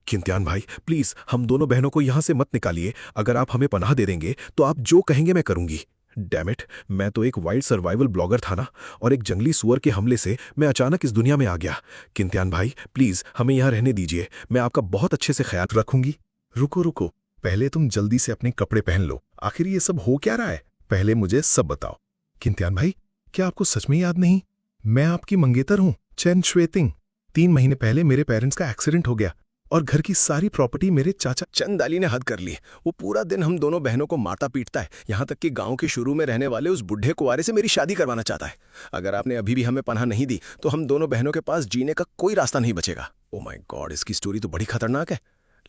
किंतियान भाई प्लीज हम दोनों बहनों को यहां से मत निकालिए। अगर आप हमें पनाह दे देंगे तो आप जो कहेंगे मैं करूंगी। डैम इट, मैं तो एक वाइल्ड सर्वाइवल ब्लॉगर था ना, और एक जंगली सुअर के हमले से मैं अचानक इस दुनिया में आ गया। किंतियान भाई प्लीज हमें यहाँ रहने दीजिए, मैं आपका बहुत अच्छे से ख्याल रखूंगी। रुको रुको, पहले तुम जल्दी से अपने कपड़े पहन लो। आखिर ये सब हो क्या रहा है, पहले मुझे सब बताओ। किंतियान भाई, क्या आपको सच में याद नहीं? मैं आपकी मंगेतर हूं, चैन श्वेतिंग। 3 महीने पहले मेरे पेरेंट्स का एक्सीडेंट हो गया और घर की सारी प्रॉपर्टी मेरे चाचा। चंदाली ने हद कर ली। वो पूरा दिन हम दोनों बहनों को मारता पीटता है, यहाँ तक कि गांव के शुरू में रहने वाले उस बुढ़े कुंवारे से मेरी शादी करवाना चाहता है। अगर आपने अभी भी हमें पनाह नहीं दी तो हम दोनों बहनों के पास जीने का कोई रास्ता नहीं बचेगा। ओ माय गॉड, इसकी स्टोरी तो बड़ी खतरनाक है।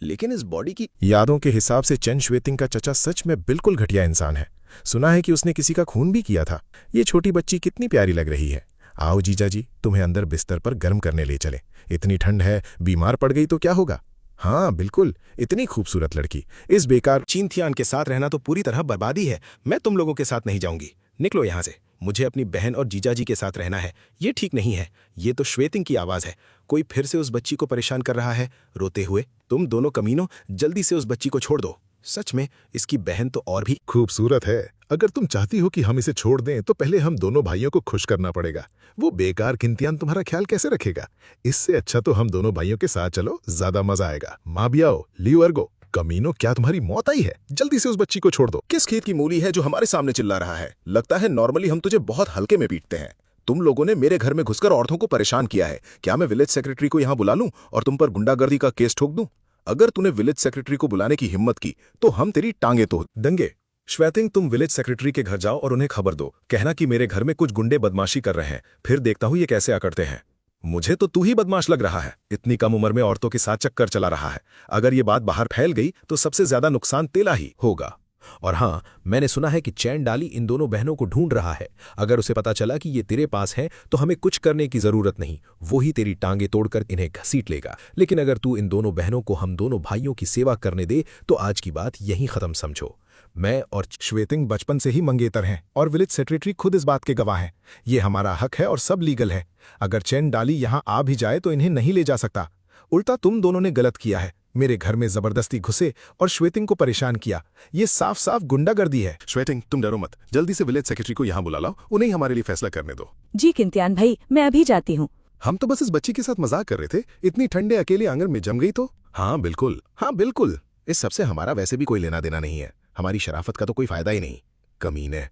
लेकिन इस बॉडी की यादों के हिसाब से चैन श्वेतिंग का चचा सच में बिल्कुल घटिया इंसान है। सुना है कि उसने किसी का खून भी किया था। ये छोटी बच्ची कितनी प्यारी लग रही है। आओ जीजा जी, तुम्हें अंदर बिस्तर पर गर्म करने ले चले। इतनी ठंड है, बीमार पड़ गई तो क्या होगा। हाँ बिल्कुल, इतनी खूबसूरत लड़की इस बेकार चिंथियान के साथ रहना तो पूरी तरह बर्बादी है। मैं तुम लोगों के साथ नहीं जाऊंगी, निकलो यहाँ से। मुझे अपनी बहन और जीजाजी के साथ रहना है। ये ठीक नहीं है। ये तो श्वेतिंग की आवाज है, कोई फिर से उस बच्ची को परेशान कर रहा है रोते हुए। तुम दोनों कमीनों, जल्दी से उस बच्ची को छोड़ दो। सच में इसकी बहन तो और भी खूबसूरत है। अगर तुम चाहती हो कि हम इसे छोड़ दें तो पहले हम दोनों भाइयों को खुश करना पड़ेगा। वो बेकार किंतियान तुम्हारा ख्याल कैसे रखेगा? इससे अच्छा तो हम दोनों भाइयों के साथ चलो, ज्यादा मजा आएगा। माँ भी आओ, लियो अर्गो। कमीनों, क्या तुम्हारी मौत आई है? जल्दी से उस बच्ची को छोड़ दो। किस खेत की मूली है जो हमारे सामने चिल्ला रहा है? लगता है नॉर्मली हम तुझे बहुत हल्के में पीटते हैं। तुम लोगों ने मेरे घर में घुसकर औरतों को परेशान किया है। क्या मैं विलेज सेक्रेटरी को यहाँ बुला लूं और तुम पर गुंडागर्दी का केस ठोक दूं? अगर तूने विलेज सेक्रेटरी को बुलाने की हिम्मत की तो हम तेरी टांगे तोड़ देंगे। श्वेतिंग, तुम विलेज सेक्रेटरी के घर जाओ और उन्हें खबर दो। कहना कि मेरे घर में कुछ गुंडे बदमाशी कर रहे हैं, फिर देखता हूं ये कैसे अकड़ते हैं। मुझे तो तू ही बदमाश लग रहा है। इतनी कम उम्र में औरतों के साथ चक्कर चला रहा है। अगर ये बात बाहर फैल गई तो सबसे ज्यादा नुकसान तेरा ही होगा। और हाँ, मैंने सुना है कि चैन डाली इन दोनों बहनों को ढूंढ रहा है। अगर उसे पता चला कि ये तेरे पास है तो हमें कुछ करने की जरूरत नहीं, वो ही तेरी टांगे तोड़कर इन्हें घसीट लेगा। लेकिन अगर तू इन दोनों बहनों को हम दोनों भाइयों की सेवा करने दे तो आज की बात यहीं खत्म समझो। मैं और श्वेतिंग बचपन से ही मंगेतर हैं और विलेज सेक्रेटरी खुद इस बात के गवाह हैं। ये हमारा हक है और सब लीगल है। अगर चैन डाली यहाँ आ भी जाए तो इन्हें नहीं ले जा सकता। उल्टा तुम दोनों ने गलत किया है, मेरे घर में जबरदस्ती घुसे और श्वेतिंग को परेशान किया। ये साफ साफ गुंडागर्दी है। श्वेतिंग, तुम डरो मत, जल्दी से विलेज सेक्रेटरी को यहाँ बुला लाओ, उन्हें हमारे लिए फैसला करने दो। जी किंतियान भाई, मैं अभी जाती हूँ। हम तो बस इस बच्ची के साथ मजाक कर रहे थे, इतनी ठंडे अकेले आंगन में जम गई तो। हाँ बिल्कुल, इस सबसे हमारा वैसे भी कोई लेना देना नहीं है। हमारी शराफत का तो कोई फायदा ही नहीं। कमीने,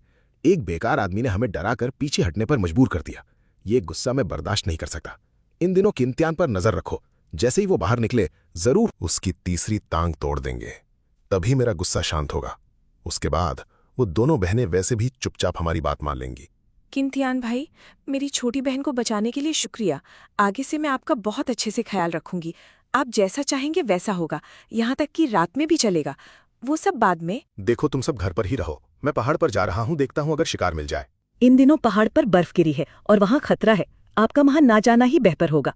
एक बेकार आदमी ने हमें डराकर पीछे हटने पर मजबूर कर दिया। ये गुस्सा मैं बर्दाश्त नहीं कर सकता। इन दिनों किंतियान पर नजर रखो, जैसे ही वो बाहर निकले जरूर उसकी तीसरी टांग तोड़ देंगे, तभी मेरा गुस्सा शांत होगा। उसके बाद वो दोनों बहनें वैसे भी चुपचाप हमारी बात मान लेंगी। किंतियान भाई, मेरी छोटी बहन को बचाने के लिए शुक्रिया। आगे से मैं आपका बहुत अच्छे से ख्याल रखूंगी। आप जैसा चाहेंगे वैसा होगा, यहाँ तक कि रात में भी चलेगा। वो सब बाद में। देखो, तुम सब घर पर ही रहो, मैं पहाड़ पर जा रहा हूँ, देखता हूँ अगर शिकार मिल जाए। इन दिनों पहाड़ पर बर्फ गिरी है और वहाँ खतरा है। आपका वहाँ ना जाना ही बेहतर होगा।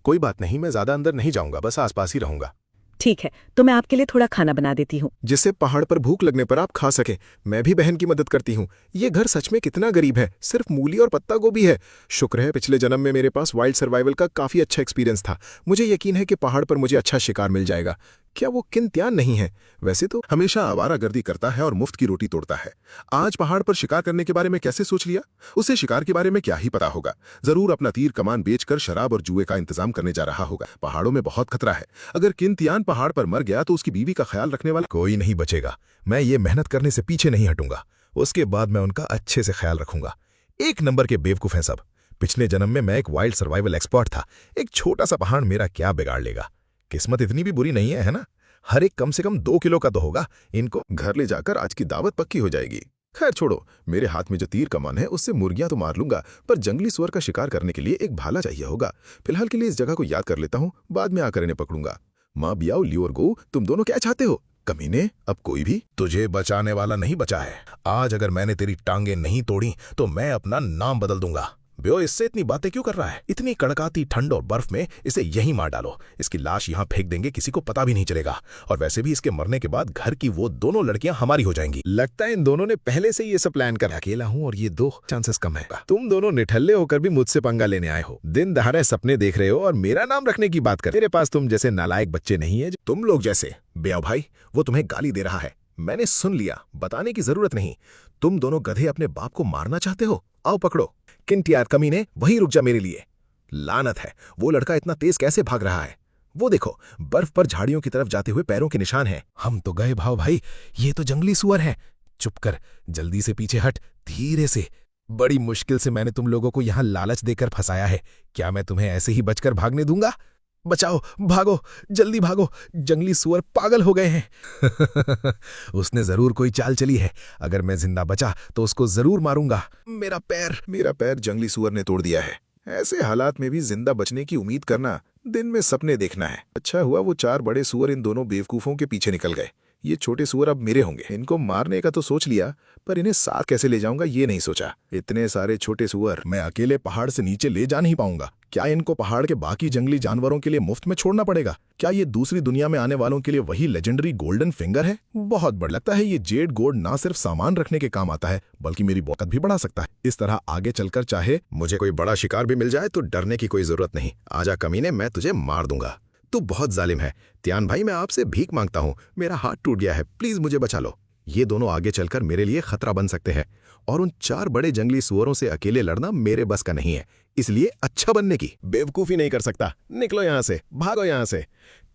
कोई बात नहीं, मैं ज्यादा अंदर नहीं जाऊंगा, बस आसपास ही रहूंगा। ठीक है, तो मैं आपके लिए थोड़ा खाना बना देती हूँ, जिससे पहाड़ पर भूख लगने पर आप खा सकें। मैं भी बहन की मदद करती हूँ। ये घर सच में कितना गरीब है, सिर्फ मूली और पत्ता गोभी है। शुक्र है पिछले जन्म में मेरे पास वाइल्ड सर्वाइवल का काफी अच्छा एक्सपीरियंस था। मुझे यकीन है कि पहाड़ पर मुझे अच्छा शिकार मिल जाएगा। क्या वो किंतियान नहीं है? वैसे तो हमेशा आवारागर्दी करता है और मुफ्त की रोटी तोड़ता है। आज पहाड़ पर शिकार करने के बारे में कैसे सोच लिया? उसे शिकार के बारे में क्या ही पता होगा। जरूर अपना तीर कमान बेचकर शराब और जुए का इंतजाम करने जा रहा होगा। पहाड़ों में बहुत खतरा है। अगर किंतियान पहाड़ पर मर गया तो उसकी बीवी का ख्याल रखने वाला कोई नहीं बचेगा। मैं ये मेहनत करने से पीछे नहीं हटूंगा। उसके बाद मैं उनका अच्छे से ख्याल रखूंगा। एक नंबर के बेवकूफ हैं सब। पिछले जन्म में मैं एक वाइल्ड सर्वाइवल एक्सपर्ट था। एक छोटा सा पहाड़ मेरा क्या बिगाड़ लेगा? किस्मत इतनी भी बुरी नहीं है ना? हर एक कम से कम 2 किलो का तो होगा। इनको घर ले जाकर आज की दावत पक्की हो जाएगी। खैर छोड़ो, मेरे हाथ में जो तीर कमान है उससे मुर्गियां तो मार लूंगा, पर जंगली सुअर का शिकार करने के लिए एक भाला चाहिए होगा। फिलहाल के लिए इस जगह को याद कर लेता हूँ, बाद में आकर इन्हें पकड़ूंगा। माँ बियाओ, लियो और गो, तुम दोनों क्या चाहते हो? कमीने, अब कोई भी तुझे बचाने वाला नहीं बचा है। आज अगर मैंने तेरी टांगे नहीं तोड़ी तो मैं अपना नाम बदल दूंगा। ब्यो इससे इतनी बातें क्यों कर रहा है? इतनी कड़काती ठंड और बर्फ में इसे यहीं मार डालो। इसकी लाश यहाँ फेंक देंगे, किसी को पता भी नहीं चलेगा। और वैसे भी इसके मरने के बाद घर की वो दोनों लड़कियां हमारी हो जाएंगी। लगता है इन दोनों ने पहले से ये सब प्लान कर। अकेला हूँ और ये 2 चांसेस कम है। तुम दोनों निठल्ले होकर भी मुझसे पंगा लेने आए हो। दिन दहाड़े सपने देख रहे हो और मेरा नाम रखने की बात कर। मेरे पास तुम जैसे नालायक बच्चे नहीं है। तुम लोग जैसे। ब्याह भाई, वो तुम्हें गाली दे रहा है। मैंने सुन लिया, बताने की जरूरत नहीं। तुम दोनों गधे अपने बाप को मारना चाहते हो? आओ पकड़ो। किंटियार कमीने, वहीं रुक जा मेरे लिए। लानत है, वो लड़का इतना तेज कैसे भाग रहा है? वो देखो, बर्फ पर झाड़ियों की तरफ जाते हुए पैरों के निशान हैं। हम तो गए भाव भाई, ये तो जंगली सुअर है। चुप कर, जल्दी से पीछे हट, धीरे से। बड़ी मुश्किल से मैंने तुम लोगों को यहाँ लालच देकर फंसाया है। क्या मैं तुम्हें ऐसे ही बचकर भागने दूंगा? बचाओ, भागो, जल्दी भागो, जंगली सुअर पागल हो गए हैं। उसने जरूर कोई चाल चली है। अगर मैं जिंदा बचा तो उसको जरूर मारूंगा। मेरा पैर जंगली सुअर ने तोड़ दिया है। ऐसे हालात में भी जिंदा बचने की उम्मीद करना, दिन में सपने देखना है। अच्छा हुआ वो 4 बड़े सुअर इन दोनों बेवकूफों के पीछे निकल गए। ये छोटे सुअर अब मेरे होंगे। इनको मारने का तो सोच लिया, पर इन्हें साथ कैसे ले जाऊंगा ये नहीं सोचा। इतने सारे छोटे सुअर मैं अकेले पहाड़ से नीचे ले जा नहीं पाऊंगा। क्या इनको पहाड़ के बाकी जंगली जानवरों के लिए मुफ्त में छोड़ना पड़ेगा? क्या ये दूसरी दुनिया में आने वालों के लिए वही लेजेंडरी गोल्डन फिंगर है? बहुत बड़ा लगता है ये जेड गोल्ड ना सिर्फ सामान रखने के काम आता है, बल्कि मेरी बौकत भी बढ़ा सकता है। इस तरह आगे चलकर चाहे मुझे कोई बड़ा शिकार भी मिल जाए तो डरने की कोई जरूरत नहीं। आजा कमीने, मैं तुझे मार दूंगा। तू बहुत जालिम है। त्यान भाई, मैं आपसे भीख मांगता हूँ, मेरा हाथ टूट गया है, प्लीज मुझे बचा लो। ये दोनों आगे चलकर मेरे लिए खतरा बन सकते हैं और उन 4 बड़े जंगली सुअरों से अकेले लड़ना मेरे बस का नहीं है। इसलिए अच्छा बनने की बेवकूफी नहीं कर सकता। निकलो यहां से, भागो यहां से।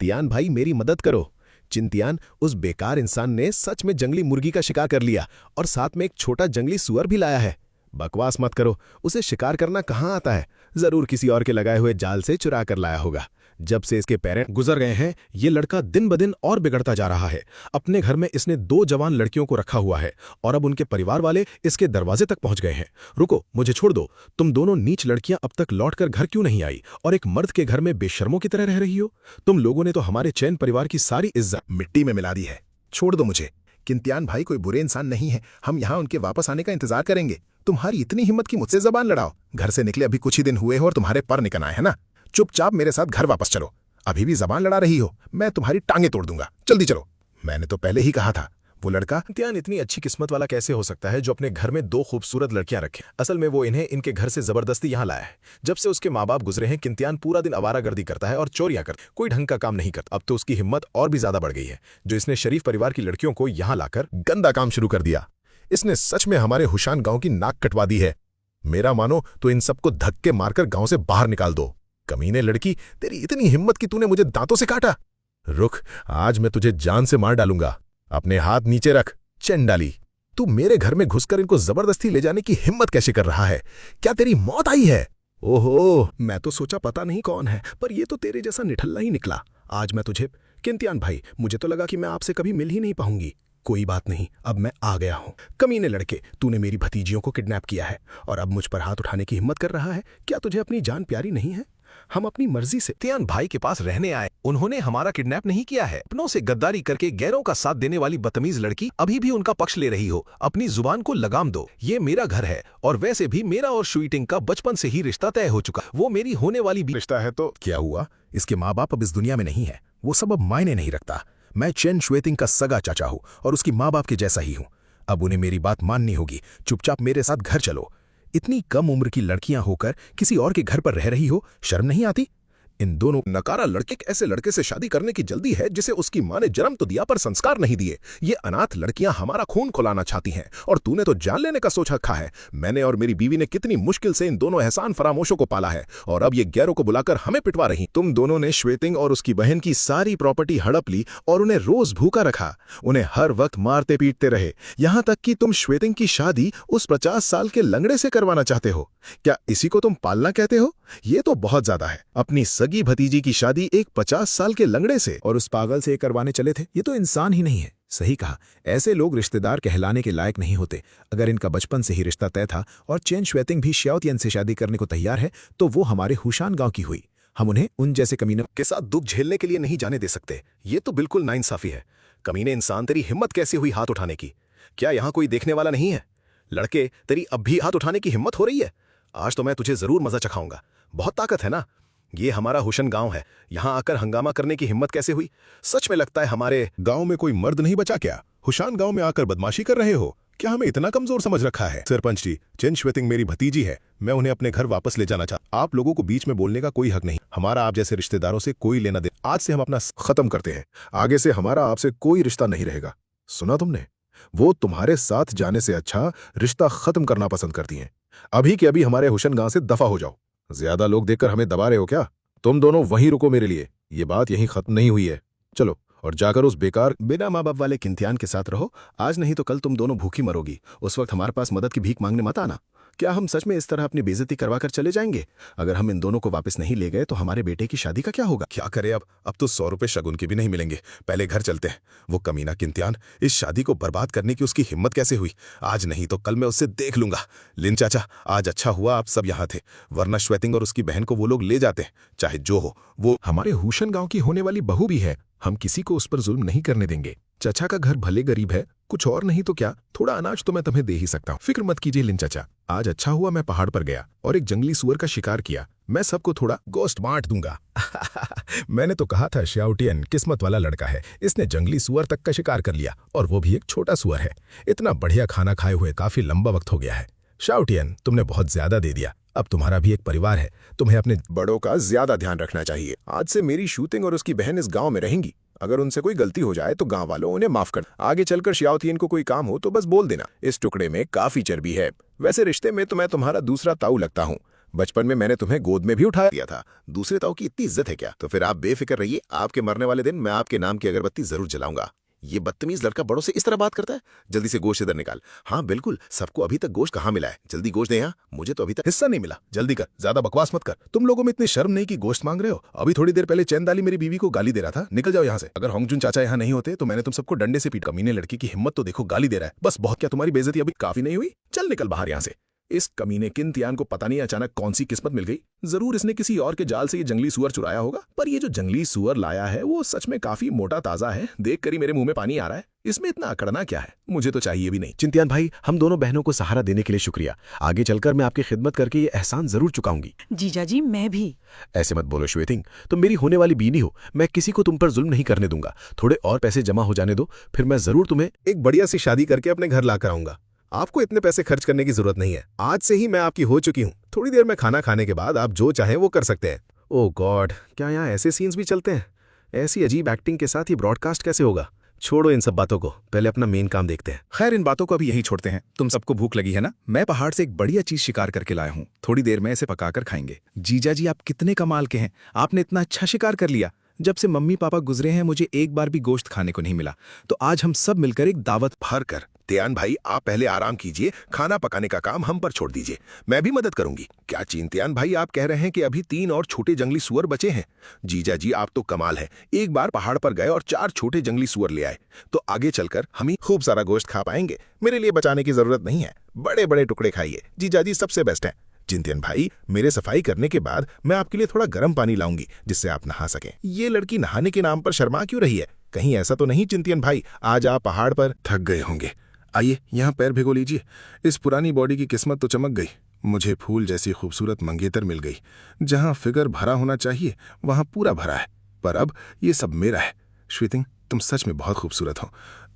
तियान भाई, मेरी मदद करो। चिंतियान, उस बेकार इंसान ने सच में जंगली मुर्गी का शिकार कर लिया और साथ में एक छोटा जंगली सुअर भी लाया है। बकवास मत करो, उसे शिकार करना कहाँ आता है? जरूर किसी और के लगाए हुए जाल से चुरा कर लाया होगा। जब से इसके पेरेंट्स गुजर गए हैं, ये लड़का दिन ब दिन और बिगड़ता जा रहा है। अपने घर में इसने 2 जवान लड़कियों को रखा हुआ है और अब उनके परिवार वाले इसके दरवाजे तक पहुंच गए हैं। रुको, मुझे छोड़ दो। तुम दोनों नीच लड़कियां अब तक लौटकर घर क्यों नहीं आई और एक मर्द के घर में बेशर्मों की तरह रह रही हो? तुम लोगों ने तो हमारे चैन परिवार की सारी इज्जत मिट्टी में मिला दी है। छोड़ दो मुझे। किंतियान भाई कोई बुरे इंसान नहीं है। हम यहाँ उनके वापस आने का इंतजार करेंगे। तुम्हारी इतनी हिम्मत की मुझसे जबान लड़ाओ। घर से निकले अभी कुछ ही दिन हुए हो और तुम्हारे पर निकल आए है ना? चुपचाप मेरे साथ घर वापस चलो। अभी भी जबान लड़ा रही हो, मैं तुम्हारी टांगे तोड़ दूंगा। जल्दी चलो। मैंने तो पहले ही कहा था। वो लड़का त्यान इतनी अच्छी किस्मत वाला कैसे हो सकता है जो अपने घर में 2 खूबसूरत लड़कियां रखे? असल में वो इन्हें इनके घर से जबरदस्ती यहाँ लाया है। जब से उसके माँ बाप गुजरे हैं, किंतियान पूरा दिन आवारागर्दी करता है और चोरियां करता है। कोई ढंग का काम नहीं करता। अब तो उसकी हिम्मत और भी ज्यादा बढ़ गई है जो इसने शरीफ परिवार की लड़कियों को यहाँ लाकर गंदा काम शुरू कर दिया। इसने सच में हमारे हुशान गांव की नाक कटवा दी है। मेरा मानो तो इन सबको धक्के मारकर गांव से बाहर निकाल दो। कमीने लड़की, तेरी इतनी हिम्मत कि तूने मुझे दांतों से काटा। रुक, आज मैं तुझे जान से मार डालूंगा। अपने हाथ नीचे रख। चंडाली, तू मेरे घर में घुसकर इनको जबरदस्ती ले जाने की हिम्मत कैसे कर रहा है? क्या तेरी मौत आई है? ओहो, मैं तो सोचा पता नहीं कौन है, पर ये तो तेरे जैसा निठल्ला ही निकला। आज मैं तुझे किंतियान भाई, मुझे तो लगा कि मैं आपसे कभी मिल ही नहीं पाऊंगी। कोई बात नहीं, अब मैं आ गया हूं। कमीने लड़के, तूने मेरी भतीजियों को किडनैप किया है और अब मुझ पर हाथ उठाने की हिम्मत कर रहा है। क्या तुझे अपनी जान प्यारी नहीं है? हम अपनी मर्जी से त्यान भाई के पास रहने आए। उन्होंने हमारा किडनैप नहीं किया है। अपनों से गद्दारी करके गैरों का साथ देने वाली बदतमीज लड़की अभी भी उनका पक्ष ले रही हो। अपनी जुबान को लगाम दो। ये मेरा घर है और वैसे भी मेरा और शुईटिंग का बचपन से ही रिश्ता तय हो चुका। वो मेरी होने वाली भी रिश्ता है तो क्या हुआ? इसके माँ बाप अब इस दुनिया में नहीं है। वो सब अब मायने नहीं रखता। मैं चेन शुएतिंग का सगा चाचा हूं और उसकी माँ बाप के जैसा ही हूं। अब उन्हें मेरी बात माननी होगी। चुपचाप मेरे साथ घर चलो। इतनी कम उम्र की लड़कियां होकर किसी और के घर पर रह रही हो, शर्म नहीं आती? इन दोनों नकारा लड़के ऐसे लड़के से शादी करने की जल्दी है जिसे उसकी माँ ने जन्म तो दिया पर संस्कार नहीं दिए। ये अनाथ लड़कियां हमारा खून खौलाना चाहती हैं और तूने तो जान लेने का सोच रखा है। मैंने और मेरी बीवी ने कितनी मुश्किल से इन दोनों एहसान फरामोशों को पाला है और अब ये गैरों को बुलाकर हमें पिटवा रही। तुम दोनों ने श्वेतिंग और उसकी बहन की सारी प्रॉपर्टी हड़प ली और उन्हें रोज भूखा रखा। उन्हें हर वक्त मारते पीटते रहे, यहाँ तक कि तुम श्वेतिंग की शादी उस 50 साल के लंगड़े से करवाना चाहते हो। क्या इसी को तुम पालना कहते हो? ये तो बहुत ज्यादा है। अपनी सगी भतीजी की शादी एक 50 साल के लंगड़े से और उस पागल से करवाने चले थे। ये तो इंसान ही नहीं है। सही कहा, ऐसे लोग रिश्तेदार कहलाने के लायक नहीं होते। अगर इनका बचपन से ही रिश्ता तय था और चेन श्वेतिंग भी श्याओतियन से शादी करने को तैयार है तो वो हमारे हुशान गांव की हुई। हम उन्हें उन जैसे कमीनों के साथ दुख झेलने के लिए नहीं जाने दे सकते। ये तो बिल्कुल नाइंसाफी है। कमीने इंसान, तेरी हिम्मत कैसे हुई हाथ उठाने की? क्या यहाँ कोई देखने वाला नहीं है? लड़के, तेरी अब भी हाथ उठाने की हिम्मत हो रही है? आज तो मैं तुझे जरूर मजा चखाऊंगा। बहुत ताकत है ना। ये हमारा हुशन गांव है, यहाँ आकर हंगामा करने की हिम्मत कैसे हुई? सच में लगता है हमारे गांव में कोई मर्द नहीं बचा क्या? हुशान गांव में आकर बदमाशी कर रहे हो? क्या हमें इतना कमजोर समझ रखा है? सरपंच जी, चेन श्वेतिंग मेरी भतीजी है, मैं उन्हें अपने घर वापस ले जाना चाहता। आप लोगों को बीच में बोलने का कोई हक नहीं। हमारा आप जैसे रिश्तेदारों से कोई लेना दे। आज से हम अपना खत्म करते हैं। आगे से हमारा आपसे कोई रिश्ता नहीं रहेगा। सुना तुमने? वो तुम्हारे साथ जाने से अच्छा रिश्ता खत्म करना पसंद करती हैं। अभी के अभी हमारे हुशन गांव से दफा हो जाओ। ज्यादा लोग देखकर हमें दबा रहे हो क्या? तुम दोनों वहीं रुको मेरे लिए। ये बात यहीं खत्म नहीं हुई है। चलो और जाकर उस बेकार बिना माँ बाप वाले किंतियान के साथ रहो। आज नहीं तो कल तुम दोनों भूखी मरोगी। उस वक्त हमारे पास मदद की भीख मांगने मत आना। क्या हम सच में इस तरह अपनी बेइज्जती करवा कर चले जाएंगे? अगर हम इन दोनों को वापस नहीं ले गए तो हमारे बेटे की शादी का क्या होगा? क्या करे अब तो 100 रुपए शगुन के भी नहीं मिलेंगे। पहले घर चलते हैं। वो कमीना किंतियान, इस शादी को बर्बाद करने की उसकी हिम्मत कैसे हुई? आज नहीं तो कल मैं उससे देख लूंगा। लिन चाचा, आज अच्छा हुआ आप सब यहाँ थे, वरना श्वेतिंग और उसकी बहन को वो लोग ले जाते। चाहे जो हो, वो हमारे हुशन गांव की होने वाली बहू भी है। हम किसी को उस पर जुल्म नहीं करने देंगे। चचा का घर भले गरीब है, कुछ और नहीं तो क्या, थोड़ा अनाज तो मैं तुम्हें दे ही सकता हूँ। फिक्र मत कीजिए लिन चाचा। आज अच्छा हुआ मैं पहाड़ पर गया और एक जंगली सुअर का शिकार किया। मैं सबको थोड़ा गोश्त बांट दूंगा। मैंने तो कहा था श्याउटियन किस्मत वाला लड़का है, इसने जंगली सुअर तक का शिकार कर लिया, और वो भी एक छोटा सुअर है। इतना बढ़िया खाना खाए हुए काफी लंबा वक्त हो गया है। श्याउटियन, तुमने बहुत ज्यादा दे दिया। अब तुम्हारा भी एक परिवार है, तुम्हें अपने बड़ों का ज्यादा ध्यान रखना चाहिए। आज से मेरी शूटिंग और उसकी बहन इस गांव में रहेंगी। अगर उनसे कोई गलती हो जाए तो गांव वालों उन्हें माफ कर। आगे चलकर श्याओतियन को कोई काम हो तो बस बोल देना। इस टुकड़े में काफी चर्बी है। वैसे रिश्ते में तो मैं तुम्हारा दूसरा ताऊ लगता हूँ। बचपन में मैंने तुम्हें गोद में भी उठा दिया था। दूसरे ताऊ की इतनी इज्जत है क्या? तो फिर आप बेफिक्र रहिए, आपके मरने वाले दिन मैं आपके नाम की अगरबत्ती जरूर जलाऊंगा। ये बदतमीज लड़का बड़ों से इस तरह बात करता है। जल्दी से गोश्त इधर निकाल। हाँ बिल्कुल, सबको अभी तक गोश्त कहाँ मिला है? जल्दी गोश्त दे यहाँ, मुझे तो अभी तक हिस्सा नहीं मिला। जल्दी कर, ज्यादा बकवास मत कर। तुम लोगों में इतनी शर्म नहीं कि गोश्त मांग रहे हो? अभी थोड़ी देर पहले चैनदाली मेरी बीवी को गाली दे रहा था। निकल जाओ यहाँ से। अगर होंगजुन चाचा यहाँ नहीं होते तो मैंने तुम सबको डंडे से पीट। कमीने लड़की की हिम्मत तो देखो, गाली दे रहा है। बस बहुत, क्या तुम्हारी बेइज्जती अभी काफी नहीं हुई? चल निकल बाहर यहाँ से। इस कमीने किंतियान को पता नहीं अचानक कौन सी किस्मत मिल गई। जरूर इसने किसी और के जाल से ये जंगली सुअर चुराया होगा। पर ये जो जंगली सुअर लाया है वो सच में काफी मोटा ताजा है। देख कर ही मेरे मुंह में पानी आ रहा है। इसमें इतना अकड़ना क्या है? मुझे तो चाहिए भी नहीं। चिंतियान भाई, हम दोनों बहनों को सहारा देने के लिए शुक्रिया। आगे चलकर मैं आपकी खिदमत करके ये एहसान जरूर चुकाऊंगी। जीजा जी, मैं भी। ऐसे मत बोलो श्वेतिंग, तुम मेरी होने वाली बीनी हो। मैं किसी को तुम पर जुल्म नहीं करने दूंगा। थोड़े और पैसे जमा हो जाने दो, फिर मैं जरूर तुम्हें एक बढ़िया सी शादी करके अपने घर लाकर आऊंगा। आपको इतने पैसे खर्च करने की जरूरत नहीं है। आज से ही मैं आपकी हो चुकी हूँ। थोड़ी देर में खाना खाने के बाद आप जो चाहें वो कर सकते हैं। ओह गॉड, क्या यहाँ ऐसे सीन्स भी चलते हैं? ऐसी अजीब एक्टिंग के साथ ही ब्रॉडकास्ट कैसे होगा? छोड़ो इन सब बातों को, पहले अपना मेन काम देखते हैं। खैर, इन बातों को अभी यहीं छोड़ते हैं। तुम सबको भूख लगी है ना? मैं पहाड़ से एक बढ़िया चीज शिकार करके लाया हूँ। थोड़ी देर में इसे पकाकर खाएंगे। जीजा जी, आप कितने कमाल के हैं। आपने इतना अच्छा शिकार कर लिया। जब से मम्मी पापा गुजरे हैं मुझे एक बार भी गोश्त खाने को नहीं मिला। तो आज हम सब मिलकर एक दावत भर कर। त्यान भाई, आप पहले आराम कीजिए। खाना पकाने का काम हम पर छोड़ दीजिए, मैं भी मदद करूंगी। क्या चिंत्यान भाई, आप कह रहे हैं कि अभी 3 और छोटे जंगली सुअर बचे हैं? जीजा जी, आप तो कमाल है। एक बार पहाड़ पर गए और 4 छोटे जंगली सुअर ले आए, तो आगे चलकर हम ही खूब सारा गोश्त खा पाएंगे। मेरे लिए बचाने की जरूरत नहीं है। बड़े बड़े टुकड़े खाइए। जीजा जी सबसे बेस्ट है। चिंतियन भाई, मेरे सफाई करने के बाद मैं आपके लिए थोड़ा गर्म पानी लाऊंगी जिससे आप नहा सकें। ये लड़की नहाने के नाम पर शर्मा क्यों रही है? कहीं ऐसा तो नहीं चिंतियन भाई, आज आप पहाड़ पर थक गए होंगे। आइए यहाँ पैर भिगो लीजिए। इस पुरानी बॉडी की किस्मत तो चमक गई। मुझे फूल जैसी खूबसूरत मंगेतर मिल गई। जहाँ फिगर भरा होना चाहिए वहाँ पूरा भरा है, पर अब ये सब मेरा है। श्वेतिंग, तुम सच में बहुत खूबसूरत हो।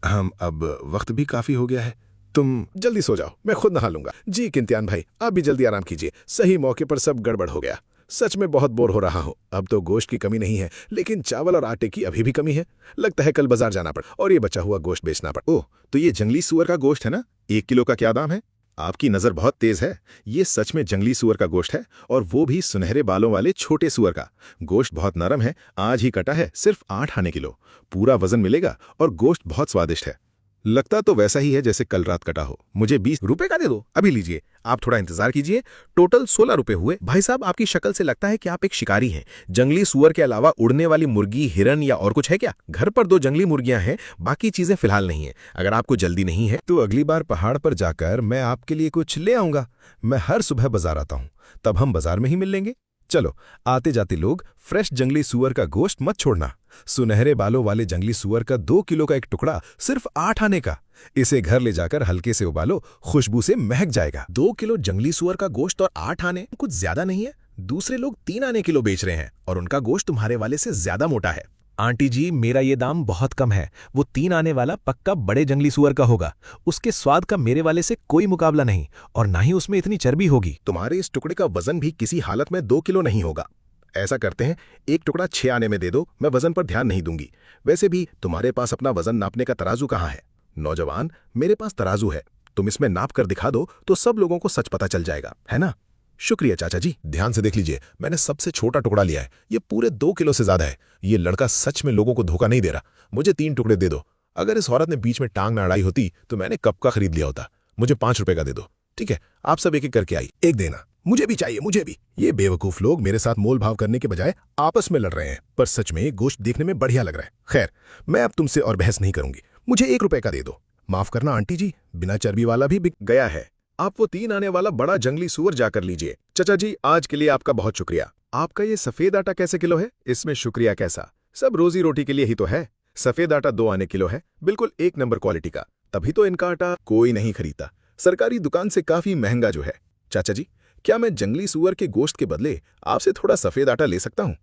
हम अब वक्त भी काफी हो गया है, तुम जल्दी सो जाओ, मैं खुद नहा लूंगा। जी किंतियान भाई, आप भी जल्दी आराम कीजिए। सही मौके पर सब गड़बड़ हो गया। सच में बहुत बोर हो रहा हूँ। अब तो गोश्त की कमी नहीं है, लेकिन चावल और आटे की अभी भी कमी है। लगता है कल बाजार जाना पड़े और ये बचा हुआ गोश्त बेचना पड़े। ओह, तो ये जंगली सुअर का गोश्त है ना? 1 किलो का क्या दाम है? आपकी नजर बहुत तेज है। ये सच में जंगली सुअर का गोश्त है, और वो भी सुनहरे बालों वाले छोटे सुअर का। गोश्त बहुत नरम है, आज ही कटा है, सिर्फ 8 आने किलो। पूरा वजन मिलेगा और गोश्त बहुत स्वादिष्ट है। लगता तो वैसा ही है जैसे कल रात कटा हो। मुझे 20 रुपए का दे दो। अभी लीजिए, आप थोड़ा इंतजार कीजिए। टोटल 16 रुपए हुए। भाई साहब, आपकी शक्ल से लगता है कि आप एक शिकारी हैं। जंगली सुअर के अलावा उड़ने वाली मुर्गी, हिरन या और कुछ है क्या? घर पर 2 जंगली मुर्गियां हैं, बाकी चीजें फिलहाल नहीं है। अगर आपको जल्दी नहीं है तो अगली बार पहाड़ पर जाकर मैं आपके लिए कुछ ले आऊंगा। मैं हर सुबह बाजार आता हूँ, तब हम बाजार में ही मिल लेंगे। चलो आते जाते लोग, फ्रेश जंगली सुअर का गोश्त मत छोड़ना। सुनहरे बालों वाले जंगली सुअर का 2 किलो का एक टुकड़ा सिर्फ 8 आने का। इसे घर ले जाकर हल्के से उबालो, खुशबू से महक जाएगा। 2 किलो जंगली सुअर का गोश्त और 8 आने कुछ ज्यादा नहीं है? दूसरे लोग 3 आने किलो बेच रहे हैं और उनका गोश्त तुम्हारे वाले से ज्यादा मोटा है। आंटी जी, मेरा ये दाम बहुत कम है। वो 3 आने वाला पक्का बड़े जंगली सुअर का होगा। उसके स्वाद का मेरे वाले से कोई मुकाबला नहीं, और ना ही उसमें इतनी चर्बी होगी। तुम्हारे इस टुकड़े का वजन भी किसी हालत में 2 किलो नहीं होगा। ऐसा करते हैं, एक टुकड़ा 6 आने में दे दो, मैं वजन पर ध्यान नहीं दूंगी। वैसे भी तुम्हारे पास अपना वजन नापने का तराजू कहाँ है? नौजवान, मेरे पास तराजू है, तुम इसमें नाप कर दिखा दो तो सब लोगों को सच पता चल जाएगा, है ना? शुक्रिया चाचा जी। ध्यान से देख लीजिए, मैंने सबसे छोटा टुकड़ा लिया है, ये पूरे 2 किलो से ज्यादा है। ये लड़का सच में लोगों को धोखा नहीं दे रहा। मुझे 3 टुकड़े दे दो। अगर इस औरत ने बीच में टांग ना अड़ाई होती तो मैंने कब का खरीद लिया होता। मुझे 5 रुपए का दे दो। ठीक है, आप सब एक एक करके आई। एक देना। मुझे भी चाहिए, मुझे भी। ये बेवकूफ लोग मेरे साथ मोल भाव करने के बजाय आपस में लड़ रहे हैं, पर सच में गोश्त देखने में बढ़िया लग रहा है। खैर, मैं अब तुमसे और बहस नहीं करूंगी। मुझे 1 रुपए का दे दो। माफ करना आंटी जी, बिना चर्बी वाला भी बिक गया है। आप वो 3 आने वाला बड़ा जंगली सुअर जाकर लीजिए। चाचा जी, आज के लिए आपका बहुत शुक्रिया। आपका ये सफेद आटा कैसे किलो है? इसमें शुक्रिया कैसा, सब रोजी रोटी के लिए ही तो है। सफेद आटा 2 आने किलो है, बिल्कुल 1 नंबर क्वालिटी का। तभी तो इनका आटा कोई नहीं खरीदता, सरकारी दुकान से काफी महंगा जो है। चाचा जी, क्या मैं जंगली सुअर के गोश्त के बदले आपसे थोड़ा सफेद आटा ले सकता हूँ?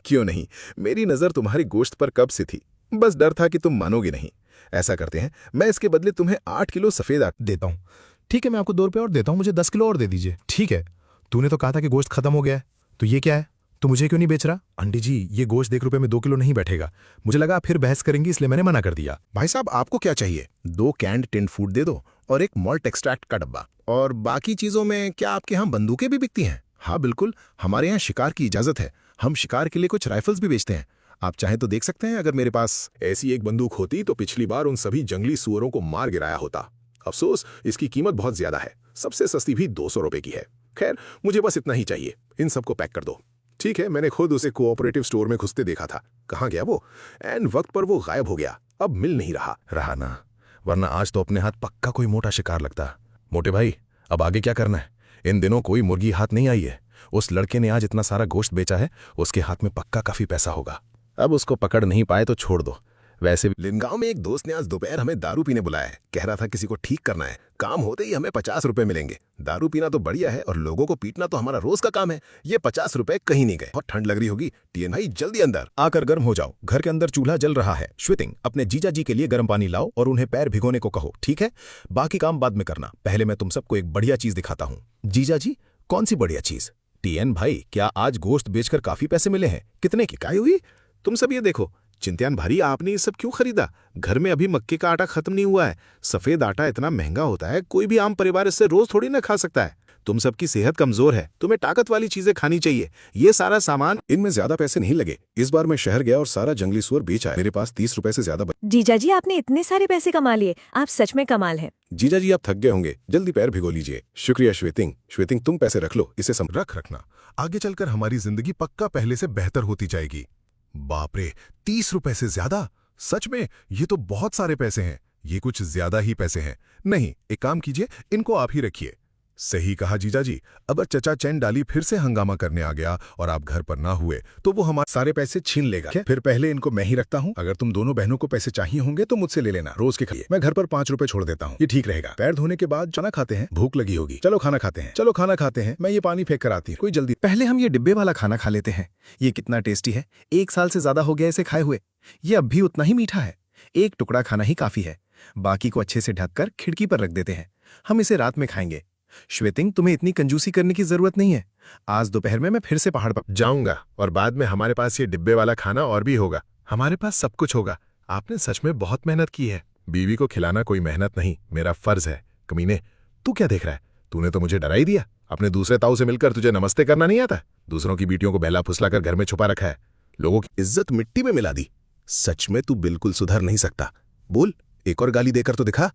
क्यों नहीं, मेरी नजर तुम्हारी गोश्त पर कब से थी, बस डर था कि तुम मानोगे नहीं। ऐसा करते हैं, मैं इसके बदले तुम्हें 8 किलो सफेद आटा देता हूँ। ठीक है, मैं आपको 2 रुपये और देता हूँ, मुझे 10 किलो और दे दीजिए। ठीक है, तूने तो कहा था कि गोश्त खत्म हो गया है, तो ये क्या है? तो मुझे क्यों नहीं बेच रहा? आंटी जी, ये गोश्त 1 रुपये में 2 किलो नहीं बैठेगा। मुझे लगा आप फिर बहस करेंगी, इसलिए मैंने मना कर दिया। भाई साहब, आपको क्या चाहिए? 2 कैंड टिन फूड दे दो और एक मॉल्ट एक्सट्रैक्ट का डब्बा। और बाकी चीजों में क्या आपके यहाँ बंदूकें भी बिकती हैं? हाँ बिल्कुल, हमारे यहाँ शिकार की इजाजत है। हम शिकार के लिए कुछ राइफल्स भी बेचते हैं। आप चाहें तो देख सकते हैं। अगर मेरे पास ऐसी एक बंदूक होती तो पिछली बार उन सभी जंगली सुअरों को मार गिराया होता। अफसोस, इसकी कीमत बहुत ज्यादा है, सबसे सस्ती भी 200 रुपए की है। खैर, मुझे बस इतना ही चाहिए, इन सबको पैक कर दो। ठीक है, मैंने खुद उसे कोऑपरेटिव स्टोर में घुसते देखा था। कहाँ गया वो? एन वक्त पर वो गायब हो गया, अब मिल नहीं रहा ना, वरना आज तो अपने हाथ पक्का कोई मोटा शिकार लगता। मोटे भाई, अब आगे क्या करना है? इन दिनों कोई मुर्गी हाथ नहीं आई है। उस लड़के ने आज इतना सारा गोश्त बेचा है, उसके हाथ में पक्का काफी पैसा होगा। अब उसको पकड़ नहीं पाए तो छोड़ दो। वैसे भी लिनगांव में एक दोस्त ने आज दोपहर हमें दारू पीने बुलाया है। कह रहा था किसी को ठीक करना है, काम होते ही हमें 50 रुपए मिलेंगे। दारू पीना तो बढ़िया है और लोगों को पीटना तो हमारा रोज का काम है। ये 50 रुपए कहीं नहीं गए। बहुत ठंड लग रही होगी। टीएन भाई, जल्दी अंदर आकर गर्म हो जाओ, घर के अंदर चूल्हा जल रहा है। श्वेतिंग, अपने जीजा जी के लिए गर्म पानी लाओ और उन्हें पैर भिगोने को कहो, ठीक है? बाकी काम बाद में करना, पहले मैं तुम सबको एक बढ़िया चीज दिखाता हूँ। जीजा जी, कौन सी बढ़िया चीज? टीएन भाई, क्या आज गोश्त बेचकर काफी पैसे मिले हैं? कितने की काय हुई? तुम सब ये देखो। चिंत्यान भारी, आपने ये सब क्यों खरीदा? घर में अभी मक्के का आटा खत्म नहीं हुआ है। सफेद आटा इतना महंगा होता है, कोई भी आम परिवार इससे रोज थोड़ी ना खा सकता है। तुम सबकी सेहत कमजोर है, तुम्हें ताकत वाली चीजें खानी चाहिए। ये सारा सामान, इनमें ज्यादा पैसे नहीं लगे। इस बार मैं शहर गया और सारा जंगली सुअर बेच आया। मेरे पास 30 रुपए से ज्यादा जीजा जी, आपने इतने सारे पैसे कमा लिए, आप सच में कमाल हैं। जीजा जी, आप थक गए होंगे, जल्दी पैर भिगो लीजिए। शुक्रिया श्वेतिंग। श्वेतिंग, तुम पैसे रख लो, इसे रखना। आगे चलकर हमारी जिंदगी पक्का पहले से बेहतर होती जाएगी। बाप रे, 30 रुपए से ज्यादा? सच में ये तो बहुत सारे पैसे हैं। ये कुछ ज्यादा ही पैसे हैं। नहीं, एक काम कीजिए, इनको आप ही रखिए। सही कहा जीजा जी। अब चचा चैन डाली फिर से हंगामा करने आ गया और आप घर पर ना हुए तो वो हमारे सारे पैसे छीन लेगा। फिर पहले इनको मैं ही रखता हूँ। अगर तुम दोनों बहनों को पैसे चाहिए होंगे तो मुझसे ले लेना, रोज के खाइए। मैं घर पर 5 रुपए छोड़ देता हूँ, ये ठीक रहेगा। पैर धोने के बाद खाना खाते हैं, भूख लगी होगी। चलो खाना खाते हैं। चलो खाना खाते हैं, मैं ये पानी फेंक कर आती हूँ। कोई जल्दी। पहले हम ये डिब्बे वाला खाना खा लेते हैं। ये कितना टेस्टी है, 1 साल से ज्यादा हो गया इसे खाए हुए। ये अब भी उतना ही मीठा है। एक टुकड़ा खाना ही काफी है, बाकी को अच्छे से ढककर खिड़की पर रख देते हैं। हम इसे रात में खाएंगे। श्वेतिंग, तुम्हें इतनी कंजूसी करने की जरूरत नहीं है। आज दोपहर में मैं फिर से पहाड़ पर जाऊंगा और बाद में हमारे पास ये डिब्बे वाला खाना और भी होगा। हमारे पास सब कुछ होगा। आपने सच में बहुत मेहनत की है। बीवी को खिलाना कोई मेहनत नहीं, मेरा फर्ज है। कमीने, तू क्या देख रहा है? तूने तो मुझे डरा ही दिया। अपने दूसरे ताऊ से मिलकर तुझे नमस्ते करना नहीं आता? दूसरों की बेटियों को बहला फुसला कर घर में छुपा रखा है, लोगों की इज्जत मिट्टी में मिला दी। सच में तू बिल्कुल सुधर नहीं सकता। बोल, एक और गाली देकर तो दिखा।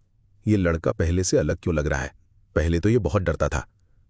ये लड़का पहले से अलग क्यों लग रहा है? पहले तो ये बहुत डरता था।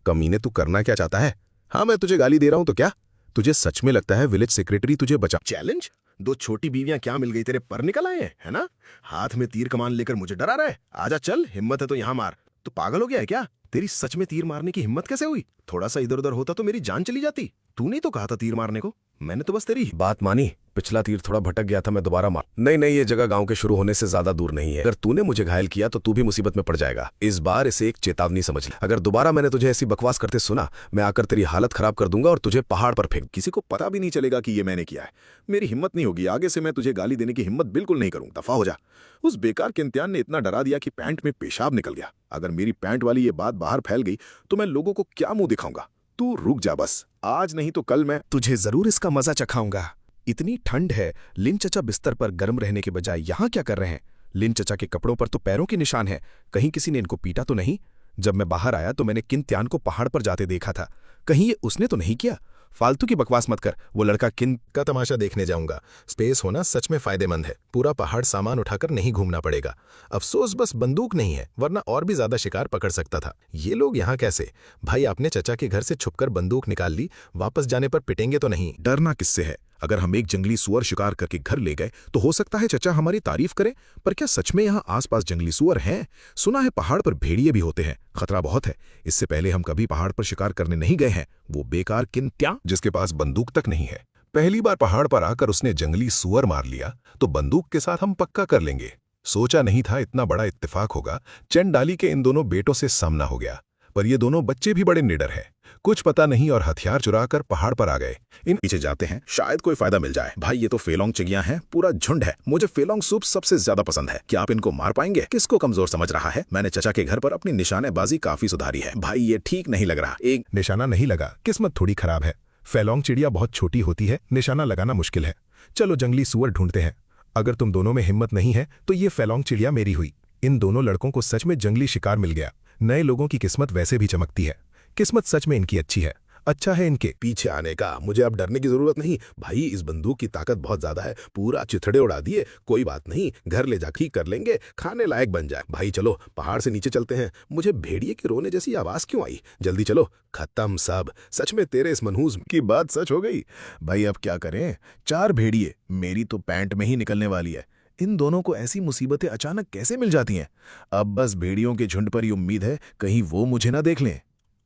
कमीने, तू करना क्या चाहता है? हाँ, मैं तुझे गाली दे रहा हूं तो क्या? तुझे सच में लगता है विलेज सेक्रेटरी तुझे बचा? चैलेंज? 2 छोटी बीवियां क्या मिल गई, तेरे पर निकल आए हैं, है ना? हाथ में तीर कमान लेकर मुझे डरा रहा है। आजा चल, हिम्मत है तो यहां मार। तू पागल हो गया है क्या? तेरी सच में तीर मारने की हिम्मत कैसे हुई? थोड़ा सा इधर उधर होता तो मेरी जान चली जाती। तूने तो कहा था तीर मारने को, मैंने तो बस तेरी बात मानी। पिछला तीर थोड़ा भटक गया था, मैं दोबारा मार। नहीं, ये जगह गांव के शुरू होने से ज्यादा दूर नहीं है। अगर तूने मुझे घायल किया तो तू भी मुसीबत में पड़ जाएगा। इस बार इसे एक चेतावनी समझ ले। अगर दोबारा मैंने तुझे ऐसी बकवास करते सुना, मैं आकर तेरी हालत खराब कर दूंगा और तुझे पहाड़ पर फेंक। किसी को पता भी नहीं चलेगा कि ये मैंने किया है। मेरी हिम्मत नहीं होगी, आगे से मैं तुझे गाली देने की हिम्मत बिल्कुल नहीं करूंगा। दफा हो जा। उस बेकार के इम्तिहान ने इतना डरा दिया कि पैंट में पेशाब निकल गया। अगर मेरी पैंट वाली ये बात बाहर फैल गई तो मैं लोगों को क्या मुंह दिखाऊंगा? तू रुक जा बस, आज नहीं तो कल मैं तुझे जरूर इसका मजा चखाऊंगा। इतनी ठंड है, लिन चचा बिस्तर पर गर्म रहने के बजाय यहाँ क्या कर रहे हैं? लिन चचा के कपड़ों पर तो पैरों के निशान हैं। कहीं किसी ने इनको पीटा तो नहीं? जब मैं बाहर आया तो मैंने किन को पहाड़ पर जाते देखा था। कहीं ये उसने तो नहीं किया? फालतू की बकवास मत कर। वो लड़का किन का तमाशा देखने जाऊंगा। स्पेस होना सच में फायदेमंद है। पूरा पहाड़ सामान उठाकर नहीं घूमना पड़ेगा। अफसोस बस बंदूक नहीं है, वरना और भी ज्यादा शिकार पकड़ सकता था। ये लोग यहाँ कैसे? भाई आपने चचा के घर से छुपकर बंदूक निकाल ली, वापस जाने पर पिटेंगे तो नहीं? डरना किससे है? अगर हम एक जंगली सुअर शिकार करके घर ले गए तो हो सकता है चचा हमारी तारीफ करें, पर क्या सच में यहाँ आसपास जंगली सुअर हैं? सुना है पहाड़ पर भेड़िए भी होते हैं, खतरा बहुत है। इससे पहले हम कभी पहाड़ पर शिकार करने नहीं गए हैं। वो बेकार किन जिसके पास बंदूक तक नहीं है, पहली बार पहाड़ पर आकर उसने जंगली सुअर मार लिया तो बंदूक के साथ हम पक्का कर लेंगे। सोचा नहीं था इतना बड़ा इत्तेफाक होगा। चंडाली के इन दोनों बेटों से सामना हो गया, पर ये दोनों बच्चे भी बड़े निडर हैं। कुछ पता नहीं और हथियार चुराकर पहाड़ पर आ गए। इन पीछे जाते हैं, शायद कोई फायदा मिल जाए। भाई ये तो फेलोंग चिड़ियां हैं, पूरा झुंड है। मुझे फेलोंग सूप सबसे ज्यादा पसंद है। क्या आप इनको मार पाएंगे? किसको कमजोर समझ रहा है? मैंने चचा के घर पर अपनी निशानेबाजी काफी सुधारी है। भाई ये ठीक नहीं लग रहा। एक निशाना नहीं लगा, किस्मत थोड़ी खराब है। फेलोंग चिड़िया बहुत छोटी होती है, निशाना लगाना मुश्किल है। चलो जंगली सुअर ढूंढते हैं। अगर तुम दोनों में हिम्मत नहीं है तो ये फेलोंग चिड़िया मेरी हुई। इन दोनों लड़कों को सच में जंगली शिकार मिल गया। नए लोगों की किस्मत वैसे भी चमकती है। किस्मत सच में इनकी अच्छी है। अच्छा है इनके पीछे आने का। मुझे अब डरने की जरूरत नहीं। भाई इस बंदूक की ताकत बहुत ज्यादा है, पूरा चिथड़े उड़ा दिए। कोई बात नहीं, घर ले जा ठीक कर लेंगे, खाने लायक बन जाए। भाई चलो पहाड़ से नीचे चलते हैं। मुझे भेड़िए के रोने जैसी आवाज क्यों आई? जल्दी चलो। खत्म सब। सच में तेरे इस मनहूस की बात सच हो गई। भाई अब क्या करें? 4 भेड़िए, मेरी तो पैंट में ही निकलने वाली है। इन दोनों को ऐसी मुसीबतें अचानक कैसे मिल जाती हैं? अब बस भेड़ियों के झुंड पर ही उम्मीद है, कहीं वो मुझे ना देख लें।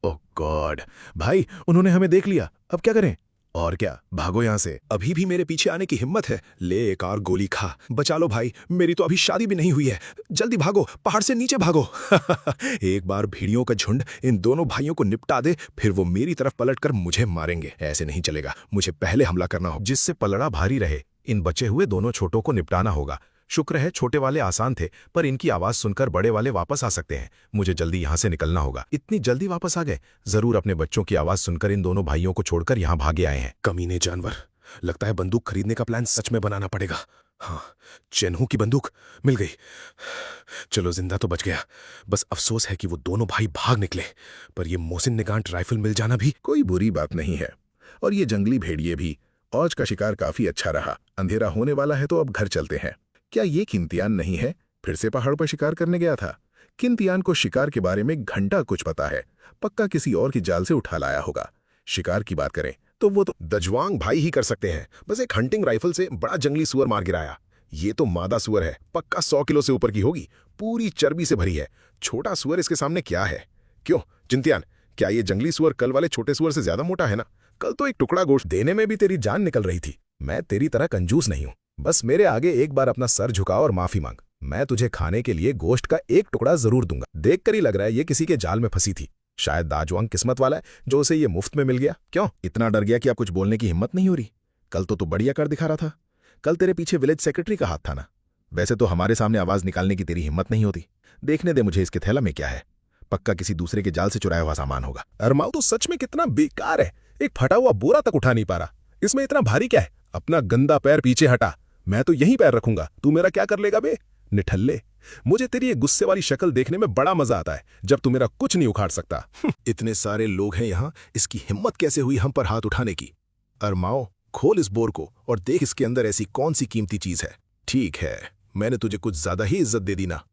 ओह गॉड, भाई उन्होंने हमें देख लिया, अब क्या करें? और क्या, भागो यहां से। अभी भी मेरे पीछे आने की हिम्मत है? ले एक और गोली खा। बचा लो भाई, मेरी तो अभी शादी भी नहीं हुई है। जल्दी भागो, पहाड़ से नीचे भागो। एक बार भेड़ियों का झुंड इन दोनों भाइयों को निपटा दे, फिर वो मेरी तरफ पलटकर मुझे मारेंगे। ऐसे नहीं चलेगा, मुझे पहले हमला करना होगा। जिससे पलड़ा भारी रहे। इन बचे हुए दोनों छोटों को निपटाना होगा। शुक्र है छोटे वाले आसान थे, पर इनकी आवाज सुनकर बड़े वाले वापस आ सकते हैं। मुझे जल्दी यहां से निकलना होगा। इतनी जल्दी वापस आ गए? जरूर अपने बच्चों की आवाज सुनकर इन दोनों भाइयों को छोड़कर यहां भागे आए हैं। कमीने जानवर, लगता है बंदूक खरीदने का प्लान सच में बनाना पड़ेगा। हाँ, चेन्हू की बंदूक मिल गई। चलो जिंदा तो बच गया। बस अफसोस है कि वो दोनों भाई भाग निकले, पर ये मोहसिन निगांठ राइफल मिल जाना भी कोई बुरी बात नहीं है। और ये जंगली भेड़िए भी। औज का शिकार काफी अच्छा रहा। अंधेरा होने वाला है तो अब घर चलते हैं। क्या ये किंतियान नहीं है? फिर से पहाड़ पर शिकार करने गया था। किंतियान को शिकार के बारे में घंटा कुछ पता है। पक्का किसी और की जाल से उठा लाया होगा। शिकार की बात करें तो वो तो दजवांग भाई ही कर सकते हैं। बस एक हंटिंग राइफल से बड़ा जंगली सुअर मार गिराया। ये तो मादा सुअर है, पक्का 100 किलो से ऊपर की होगी, पूरी चर्बी से भरी है। छोटा सुअर इसके सामने क्या है? क्यों चिंतियान, क्या ये जंगली सुअर कल वाले छोटे सुअर से ज्यादा मोटा है ना? कल तो एक टुकड़ा गोश्त देने में भी तेरी जान निकल रही थी। मैं तेरी तरह कंजूस नहीं हूं। बस मेरे आगे एक बार अपना सर झुका और माफी मांग। मैं तुझे खाने के लिए गोश्त का एक टुकड़ा जरूर दूंगा। देखकर ही लग रहा है ये किसी के जाल में फंसी थी। शायद दाजवांग किस्मत वाला है जो उसे ये मुफ्त में मिल गया। क्यों इतना डर गया कि अब कुछ बोलने की हिम्मत नहीं हो रही? कल तो तू बढ़िया कर दिखा रहा था। कल तेरे पीछे विलेज सेक्रेटरी का हाथ था ना? वैसे तो हमारे सामने आवाज निकालने की तेरी हिम्मत नहीं होती। देखने दे मुझे इसके थैला में क्या है। पक्का किसी दूसरे के जाल से चुराया हुआ सामान होगा। अरमाओ तो सच में कितना बेकार है। एक फटा हुआ बोरा तक उठा नहीं पा रहा। इसमें इतना भारी क्या है? अपना गंदा पैर पीछे हटा, मैं तो यहीं पैर रखूंगा। तू मेरा क्या कर लेगा बे निठल्ले? मुझे तेरी ये गुस्से वाली शक्ल देखने में बड़ा मजा आता है, जब तू मेरा कुछ नहीं उखाड़ सकता। इतने सारे लोग हैं यहाँ, इसकी हिम्मत कैसे हुई हम पर हाथ उठाने की? अरमाओ खोल इस बोर को और देख इसके अंदर ऐसी कौन सी कीमती चीज है। ठीक है, मैंने तुझे कुछ ज्यादा ही इज्जत दे दी ना।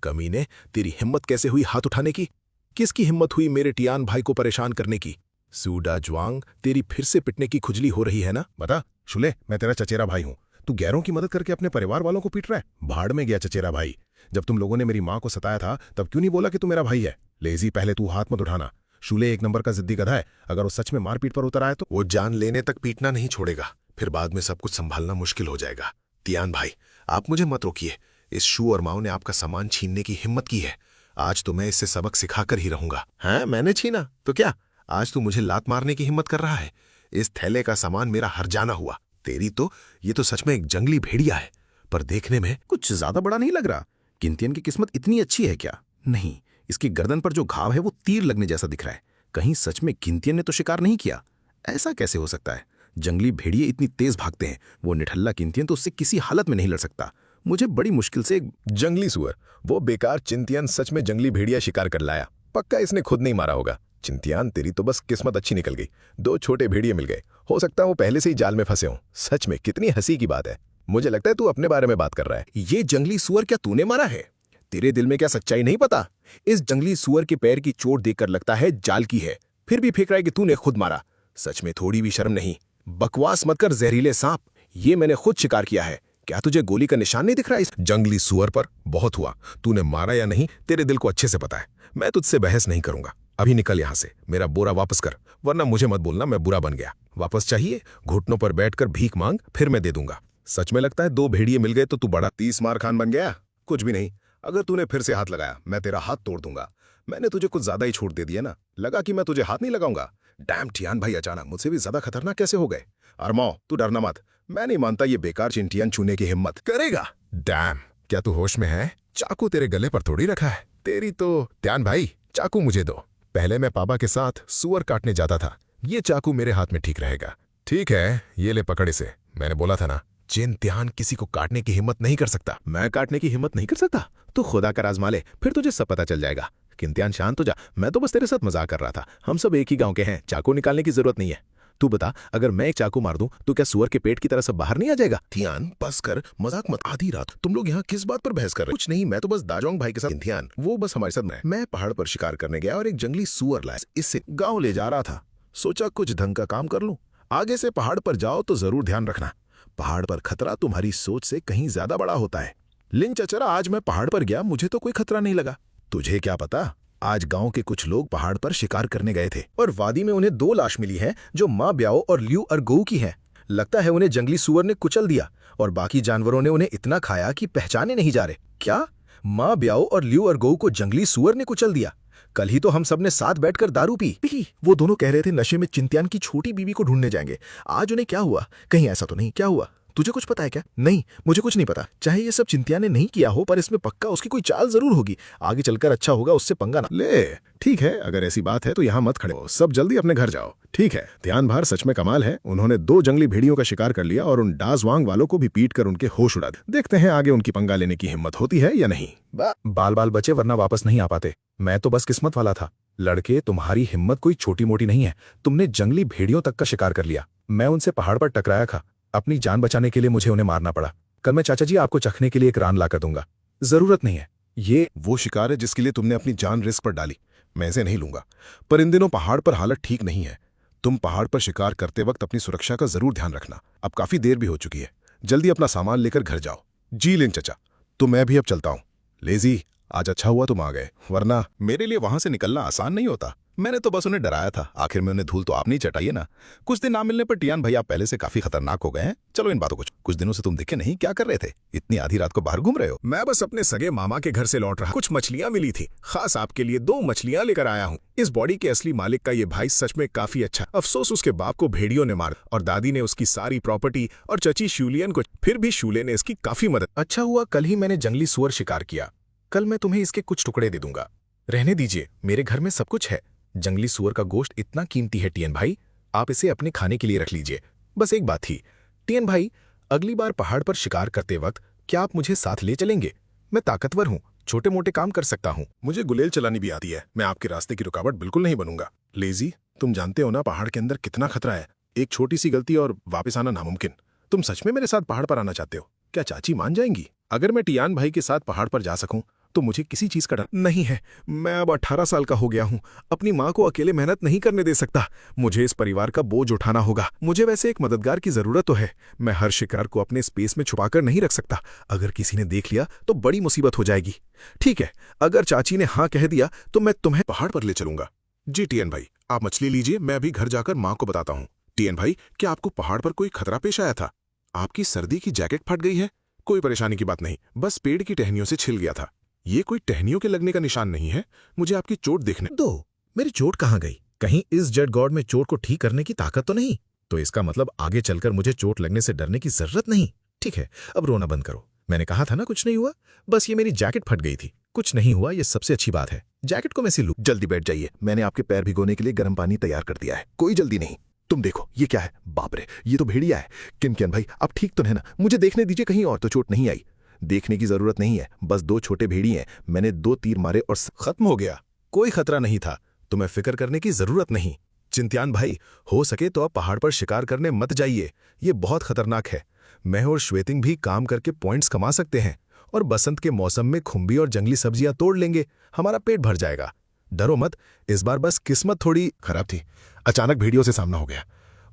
कमीने, तेरी हिम्मत कैसे हुई हाथ उठाने की? किसकी हिम्मत हुई मेरे टियान भाई को परेशान करने की? सूडा ज्वांग, तेरी फिर से पिटने की खुजली हो रही है ना? बता शुले, मैं तेरा चचेरा भाई हूं। तू गैरों की मदद करके अपने परिवार वालों को पीट रहा है। भाड़ में गया चचेरा भाई। जब तुम लोगों ने मेरी माँ को सताया था तब क्यों नहीं बोला कि तू मेरा भाई है? लेजी, पहले तू हाथ मत उठाना। शूले एक नंबर का जिद्दी गधा है। अगर वो सच में मारपीट पर उतर आए तो वो जान लेने तक पीटना नहीं छोड़ेगा, फिर बाद में सब कुछ संभालना मुश्किल हो जाएगा। तियान भाई, आप मुझे मत रोकिए। इस शू और माओ ने आपका सामान छीनने की हिम्मत की है। आज तो मैं इससे सबक सिखाकर ही रहूंगा। हाँ, मैंने छीना तो क्या? आज तू मुझे लात मारने की हिम्मत कर रहा है? इस थैले का सामान मेरा हरजाना हुआ। तेरी तो ये तो सच में एक जंगली भेड़िया है, पर देखने में कुछ ज्यादा बड़ा नहीं लग रहा। किंतियन की किस्मत इतनी अच्छी है क्या? नहीं, इसकी गर्दन पर जो घाव है वो तीर लगने जैसा दिख रहा है। कहीं सच में किंतियन ने तो शिकार नहीं किया? ऐसा कैसे हो सकता है? जंगली भेड़िए इतनी तेज भागते हैं, वो निठल्ला किंतियन तो उससे किसी हालत में नहीं लड़ सकता। मुझे बड़ी मुश्किल से जंगली सुअर, वो बेकार चिंतियान सच में जंगली भेड़िया शिकार कर लाया। पक्का इसने खुद नहीं मारा होगा। चिंतियान, तेरी तो बस किस्मत अच्छी निकल गई। 2 छोटे भेड़िए मिल गए। हो सकता है वो पहले से ही जाल में फंसे हों। सच में कितनी हंसी की बात है। मुझे लगता है तू अपने बारे में बात कर रहा है। ये जंगली सुअर क्या तूने मारा है? तेरे दिल में क्या सच्चाई नहीं पता? इस जंगली सुअर के पैर की चोट देखकर लगता है जाल की है, फिर भी फेंक रहा है कि तूने खुद मारा। सच में थोड़ी भी शर्म नहीं। बकवास मत कर जहरीले सांप, ये मैंने खुद शिकार किया है। क्या तुझे गोली का निशान नहीं दिख रहा? इस जंगली सुअर पर बहुत हुआ। तूने मारा या नहीं तेरे दिल को अच्छे से पता है। मैं तुझसे बहस नहीं करूंगा। अभी निकल यहां से। मेरा बोरा वापस कर, वरना मुझे मत बोलना मैं बुरा बन गया। वापस चाहिए? घुटनों पर बैठकर भीख मांग, फिर मैं दे दूंगा। सच में लगता है 2 भेड़िए मिल गए तो तू बड़ा 30 मार खान बन गया? कुछ भी नहीं। अगर तूने फिर से हाथ लगाया मैं तेरा हाथ तोड़ दूंगा। मैंने तुझे कुछ ज्यादा ही छूट दे दिया ना। लगा कि मैं तुझे हाथ नहीं लगाऊंगा। डैम टियान भाई अचानक मुझसे भी ज्यादा खतरनाक कैसे हो गए? अरमाओ, तू डरना मत। मैं नहीं मानता ये बेकार चिंटियान छूने की हिम्मत करेगा। डैम, क्या तू होश में है? चाकू तेरे गले पर थोड़ी रखा है। तेरी तो ध्यान भाई, चाकू मुझे दो। पहले मैं पापा के साथ सुअर काटने जाता था। ये चाकू मेरे हाथ में ठीक रहेगा। ठीक है, ये ले पकड़ इसे। मैंने बोला था ना, चिंतियान किसी को काटने की हिम्मत नहीं कर सकता। मैं काटने की हिम्मत नहीं कर सकता? तो खुदा का आजमा ले, फिर तुझे सब पता चल जाएगा। किंतियान शांत हो जा, मैं तो बस तेरे साथ मजाक कर रहा था। हम सब एक ही गांव के हैं, चाकू निकालने की जरूरत नहीं है। तू बता, अगर मैं एक चाकू मार दूं तो क्या सुअर के पेट की तरह सब बाहर नहीं आ जाएगा? ध्यान, बस कर, मजाक मत। आधी रात तुम लोग यहाँ किस बात पर बहस कर रहे? कुछ नहीं, मैं तो बस दाजोंग भाई के साथ। ध्यान, वो बस हमारे साथ मैं पहाड़ पर शिकार करने गया और एक जंगली सुअर लाया। इससे गाँव ले जा रहा था। सोचा कुछ ढंग का काम कर लूं। आगे से पहाड़ पर जाओ तो जरूर ध्यान रखना, पहाड़ पर खतरा तुम्हारी सोच से कहीं ज्यादा बड़ा होता है। लिन चचरा, आज मैं पहाड़ पर गया, मुझे तो कोई खतरा नहीं लगा। तुझे क्या पता, आज गांव के कुछ लोग पहाड़ पर शिकार करने गए थे और वादी में उन्हें 2 लाश मिली है जो माँ ब्याओ और ल्यू अर्गोऊ की है। लगता है उन्हें जंगली सुअर ने कुचल दिया और बाकी जानवरों ने उन्हें इतना खाया कि पहचाने नहीं जा रहे। क्या? माँ ब्याओ और ल्यू अर्गोऊ को जंगली सुअर ने कुचल दिया? कल ही तो हम सब ने साथ बैठकर दारू पी। वो दोनों कह रहे थे नशे में चिंतियान की छोटी बीवी को ढूंढने जाएंगे। आज उन्हें क्या हुआ? कहीं ऐसा तो नहीं? क्या हुआ? तुझे कुछ पता है क्या? नहीं, मुझे कुछ नहीं पता। चाहे ये सब चिंतियान ने नहीं किया हो, पर इसमें पक्का उसकी कोई चाल जरूर होगी। आगे चलकर अच्छा होगा उससे पंगा ना ले। ठीक है, अगर ऐसी बात है तो यहाँ मत खड़े हो, सब जल्दी अपने घर जाओ। ठीक है, ध्यान भार सच में कमाल है। उन्होंने 2 जंगली भेड़ियों का शिकार कर लिया और उन डासवांग वालों को भी पीट कर उनके होश उड़ा दिए। देखते हैं आगे उनकी पंगा लेने की हिम्मत होती है या नहीं। बाल बाल बचे, वरना वापस नहीं आ पाते। मैं तो बस किस्मत वाला था। लड़के, तुम्हारी हिम्मत कोई छोटी मोटी नहीं है। तुमने जंगली भेड़ियों तक का शिकार कर लिया। मैं उनसे पहाड़ पर टकराया था। अपनी जान बचाने के लिए मुझे उन्हें मारना पड़ा। कल मैं चाचा जी आपको चखने के लिए एक रान लाकर दूंगा। जरूरत नहीं है। ये वो शिकार है जिसके लिए तुमने अपनी जान रिस्क पर डाली। मैं इसे नहीं लूंगा। पर इन दिनों पहाड़ पर हालत ठीक नहीं है। तुम पहाड़ पर शिकार करते वक्त अपनी सुरक्षा का जरूर ध्यान रखना। अब काफी देर भी हो चुकी है, जल्दी अपना सामान लेकर घर जाओ। जी लिन चचा, तो मैं भी अब चलता हूं। लेजी, आज अच्छा हुआ तुम आ गए, वरना मेरे लिए वहां से निकलना आसान नहीं होता। मैंने तो बस उन्हें डराया था। आखिर में उन्हें धूल तो आप नहीं चटाइए ना। कुछ दिन ना मिलने पर टियान भाई आप पहले से काफी खतरनाक हो गए हैं। चलो इन बातों को, कुछ दिनों से तुम दिखे नहीं, क्या कर रहे थे? इतनी आधी रात को बाहर घूम रहे हो? मैं बस अपने सगे मामा के घर से लौट रहा। कुछ मछलियां मिली थी, खास आपके लिए 2 मछलियां लेकर आया हूँ। इस बॉडी के असली मालिक का ये भाई सच में काफी अच्छा। अफसोस उसके बाप को भेड़ियों ने मार और दादी ने उसकी सारी प्रॉपर्टी और चची शूलियन को। फिर भी शूले ने इसकी काफी मदद। अच्छा हुआ कल ही मैंने जंगली सुअर शिकार किया। कल मैं तुम्हें इसके कुछ टुकड़े दे दूंगा। रहने दीजिए, मेरे घर में सब कुछ है। जंगली सुअर का गोश्त इतना कीमती है टियन भाई, आप इसे अपने खाने के लिए रख लीजिए। बस एक बात थी टियन भाई, अगली बार पहाड़ पर शिकार करते वक्त क्या आप मुझे साथ ले चलेंगे? मैं ताकतवर हूँ, छोटे मोटे काम कर सकता हूँ। मुझे गुलेल चलानी भी आती है। मैं आपके रास्ते की रुकावट बिल्कुल नहीं बनूंगा। लेजी, तुम जानते हो ना पहाड़ के अंदर कितना खतरा है। एक छोटी सी गलती और वापस आना नामुमकिन। तुम सच में मेरे साथ पहाड़ पर आना चाहते हो? क्या चाची मान जाएंगी? अगर मैं टियान भाई के साथ पहाड़ पर जा सकूं तो मुझे किसी चीज का डर नहीं है। मैं अब 18 साल का हो गया हूँ, अपनी माँ को अकेले मेहनत नहीं करने दे सकता। मुझे इस परिवार का बोझ उठाना होगा। मुझे वैसे एक मददगार की जरूरत तो है। मैं हर शिकार को अपने स्पेस में छुपाकर नहीं रख सकता। अगर किसी ने देख लिया तो बड़ी मुसीबत हो जाएगी। ठीक है, अगर चाची ने हाँ कह दिया तो मैं तुम्हें पहाड़ पर ले चलूंगा। जी टीएन भाई, आप मछली लीजिए, मैं अभी घर जाकर माँ को बताता हूँ। टीएन भाई, क्या आपको पहाड़ पर कोई खतरा पेश आया था? आपकी सर्दी की जैकेट फट गई है? कोई परेशानी की बात नहीं, बस पेड़ की टहनियों से छिल गया था। ये कोई टहनियों के लगने का निशान नहीं है। मुझे आपकी चोट देखने दो। मेरी चोट कहाँ गई? कहीं इस जेड गॉड में चोट को ठीक करने की ताकत तो नहीं? तो इसका मतलब आगे चलकर मुझे चोट लगने से डरने की जरूरत नहीं। ठीक है, अब रोना बंद करो। मैंने कहा था ना कुछ नहीं हुआ, बस ये मेरी जैकेट फट गई थी। कुछ नहीं हुआ, ये सबसे अच्छी बात है। जैकेट को मैं सिलूं। जल्दी बैठ जाइए, मैंने आपके पैर भिगोने के लिए गर्म पानी तैयार कर दिया है। कोई जल्दी नहीं। तुम देखो, ये क्या है? बाप रे, ये तो भेड़िया है। किनकिन भाई, आप ठीक तो है ना? मुझे देखने दीजिए, कहीं और तो चोट नहीं आई। देखने की जरूरत नहीं है, बस 2 छोटे भेड़िए हैं। मैंने 2 तीर मारे और खत्म हो गया। कोई खतरा नहीं था, तुम्हें फिक्र करने की जरूरत नहीं। चिंत्यान भाई, हो सके तो आप पहाड़ पर शिकार करने मत जाइए, ये बहुत खतरनाक है। मैं और श्वेतिंग भी काम करके पॉइंट्स कमा सकते हैं और बसंत के मौसम में खुम्बी और जंगली सब्जियां तोड़ लेंगे, हमारा पेट भर जाएगा। डरो मत, इस बार बस किस्मत थोड़ी खराब थी, अचानक भेड़ियों से सामना हो गया।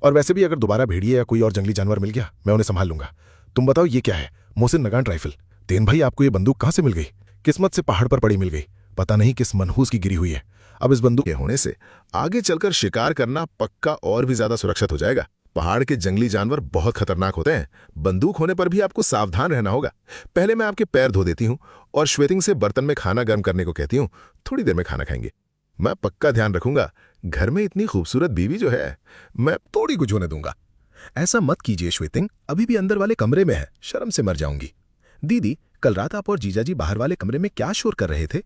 और वैसे भी अगर दोबारा भेड़िए या कोई और जंगली जानवर मिल गया, मैं उन्हें संभाल लूंगा। तुम बताओ, ये क्या है? मोहसिन नगान राइफल। तेन भाई, आपको ये बंदूक कहां से मिल गई? किस्मत से पहाड़ पर पड़ी मिल गई, पता नहीं किस मनहूस की गिरी हुई है। अब इस बंदूक के होने से आगे चलकर शिकार करना पक्का और भी ज्यादा सुरक्षित हो जाएगा। पहाड़ के जंगली जानवर बहुत खतरनाक होते हैं। बंदूक होने पर भी आपको सावधान रहना होगा। पहले मैं आपके पैर धो देती हूँ और श्वेतिंग से बर्तन में खाना गर्म करने को कहती हूँ। थोड़ी देर में खाना खाएंगे। मैं पक्का ध्यान रखूंगा, घर में इतनी खूबसूरत बीवी जो है, मैं थोड़ी कुछ होने दूंगा। ऐसा मत कीजिए श्वेतिंग, अभी भी अंदर वाले कमरे में है, शर्म से मर जाऊंगी। दीदी, कल रात आप और जीजाजी बाहर वाले कमरे में क्या शोर कर रहे थे?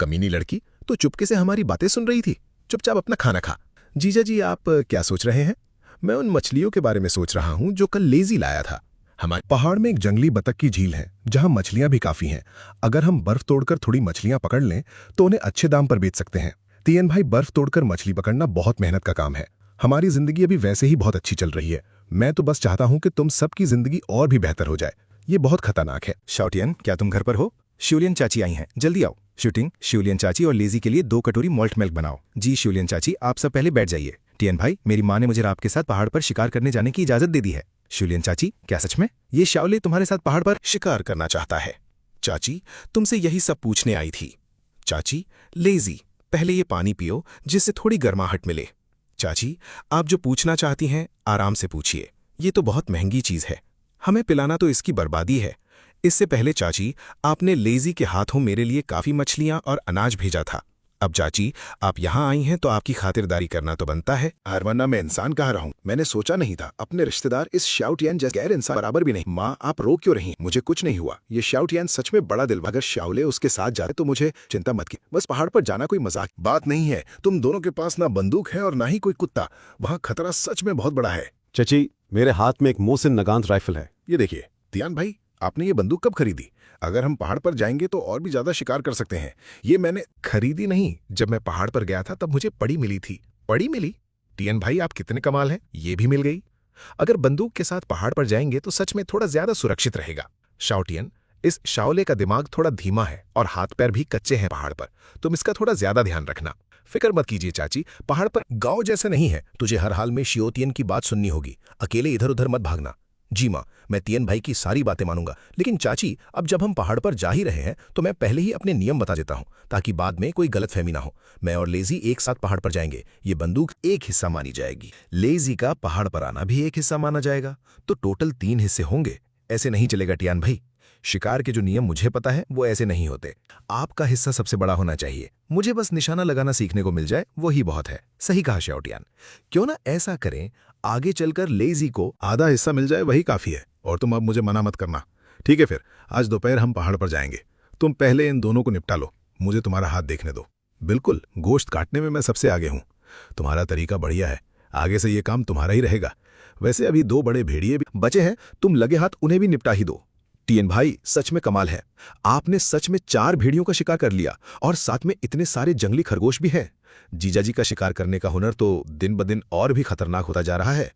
कमीनी लड़की तो चुपके से हमारी बातें सुन रही थी। चुपचाप अपना खाना खा। जीजाजी, आप क्या सोच रहे हैं? मैं उन मछलियों के बारे में सोच रहा हूं जो कल लेजी लाया था। हमारे पहाड़ में एक जंगली बतख की झील है जहां मछलियां भी काफी हैं। अगर हम बर्फ तोड़कर थोड़ी मछलियां पकड़ लें तो उन्हें अच्छे दाम पर बेच सकते हैं। तीन भाई, बर्फ तोड़कर मछली पकड़ना बहुत मेहनत का काम है। हमारी जिंदगी अभी वैसे ही बहुत अच्छी चल रही है। मैं तो बस चाहता हूं कि तुम सबकी जिंदगी और भी बेहतर हो जाए। ये बहुत खतरनाक है। शाओटियन, क्या तुम घर पर हो? शिवलियन चाची आई हैं, जल्दी आओ। शूटिंग, शिवलियन चाची और लेजी के लिए 2 कटोरी मॉल्ट मिल्क बनाओ। जी शिवलियन चाची, आप सब पहले बैठ जाइए। टियन भाई, मेरी माँ ने मुझे आपके साथ पहाड़ पर शिकार करने जाने की इजाजत दे दी है। शिवलियन चाची, क्या सच में? ये शाओले तुम्हारे साथ पहाड़ पर शिकार करना चाहता है। चाची, तुमसे यही सब पूछने आई थी। चाची, लेजी, पहले ये पानी पियो जिससे थोड़ी गर्माहट मिले। चाची, आप जो पूछना चाहती हैं आराम से पूछिए। ये तो बहुत महंगी चीज है, हमें पिलाना तो इसकी बर्बादी है। इससे पहले चाची, आपने लेजी के हाथों मेरे लिए काफी मछलियां और अनाज भेजा था। अब चाची, आप यहाँ आई हैं तो आपकी खातिरदारी करना तो बनता है। वरना मैं इंसान कहाँ रहूं? मैंने सोचा नहीं था अपने रिश्तेदार इस शाओटियन जैसे गैर इंसान बराबर भी नहीं। माँ, आप रो क्यों रही? मुझे कुछ नहीं हुआ। ये शाओटियन सच में बड़ा दिल। अगर शाओले उसके साथ जाए तो मुझे चिंता मत की। बस पहाड़ पर जाना कोई मजाक बात नहीं है। तुम दोनों के पास ना बंदूक है और ना ही कोई कुत्ता। वहाँ खतरा सच में बहुत बड़ा है। चची, मेरे हाथ में एक मोहसिन नगान राइफल है। ये देखिए तियान भाई, आपने ये बंदूक कब खरीदी? अगर हम पहाड़ पर जाएंगे तो और भी ज्यादा शिकार कर सकते हैं। ये मैंने खरीदी नहीं, जब मैं पहाड़ पर गया था तब मुझे पड़ी मिली थी। पड़ी मिली? टियन भाई, आप कितने कमाल हैं, ये भी मिल गई। अगर बंदूक के साथ पहाड़ पर जाएंगे तो सच में थोड़ा ज्यादा सुरक्षित रहेगा। शाओटियन, इस शाओले का दिमाग थोड़ा धीमा है और हाथ पैर भी कच्चे हैं पहाड़ पर। तुम इसका थोड़ा ज्यादा ध्यान रखना। फिक्र मत कीजिए चाची, पहाड़ पर गांव जैसे नहीं है। तुझे हर हाल में शियोतियन की बात सुननी होगी। अकेले इधर उधर मत भागना। जी माँ, मैं तियन भाई की सारी बातें मानूंगा। लेकिन चाची, अब जब हम पहाड़ पर जा ही रहे हैं तो मैं पहले ही अपने नियम बता देता हूं ताकि बाद में कोई गलतफहमी ना हो। मैं और लेजी एक साथ पहाड़ पर जाएंगे। ये बंदूक एक हिस्सा मानी जाएगी। लेजी का पहाड़ पर आना भी एक हिस्सा माना जाएगा। तो टोटल 3 हिस्से होंगे। ऐसे नहीं चलेगा टियान भाई। शिकार के जो नियम मुझे पता है वो ऐसे नहीं होते। आपका हिस्सा सबसे बड़ा होना चाहिए। मुझे बस निशाना लगाना सीखने को मिल जाए वही बहुत है। सही कहा शाओटियन। क्यों ना ऐसा करें, आगे चलकर लेजी को आधा हिस्सा मिल जाए वही काफी है। और तुम अब मुझे मना मत करना, ठीक है? फिर आज दोपहर हम पहाड़ पर जाएंगे। तुम पहले इन दोनों को निपटा लो, मुझे तुम्हारा हाथ देखने दो। बिल्कुल, गोश्त काटने में मैं सबसे आगे हूं। तुम्हारा तरीका बढ़िया है, आगे से ये काम तुम्हारा ही रहेगा। वैसे अभी 2 बड़े भेड़िए भी बचे हैं, तुम लगे हाथ उन्हें भी निपटा ही दो। टियन भाई, सच में कमाल है। आपने सच में 4 भेड़ियों का शिकार कर लिया और साथ में इतने सारे जंगली खरगोश भी हैं। जीजाजी का शिकार करने का हुनर तो दिन ब दिन और भी खतरनाक होता जा रहा है।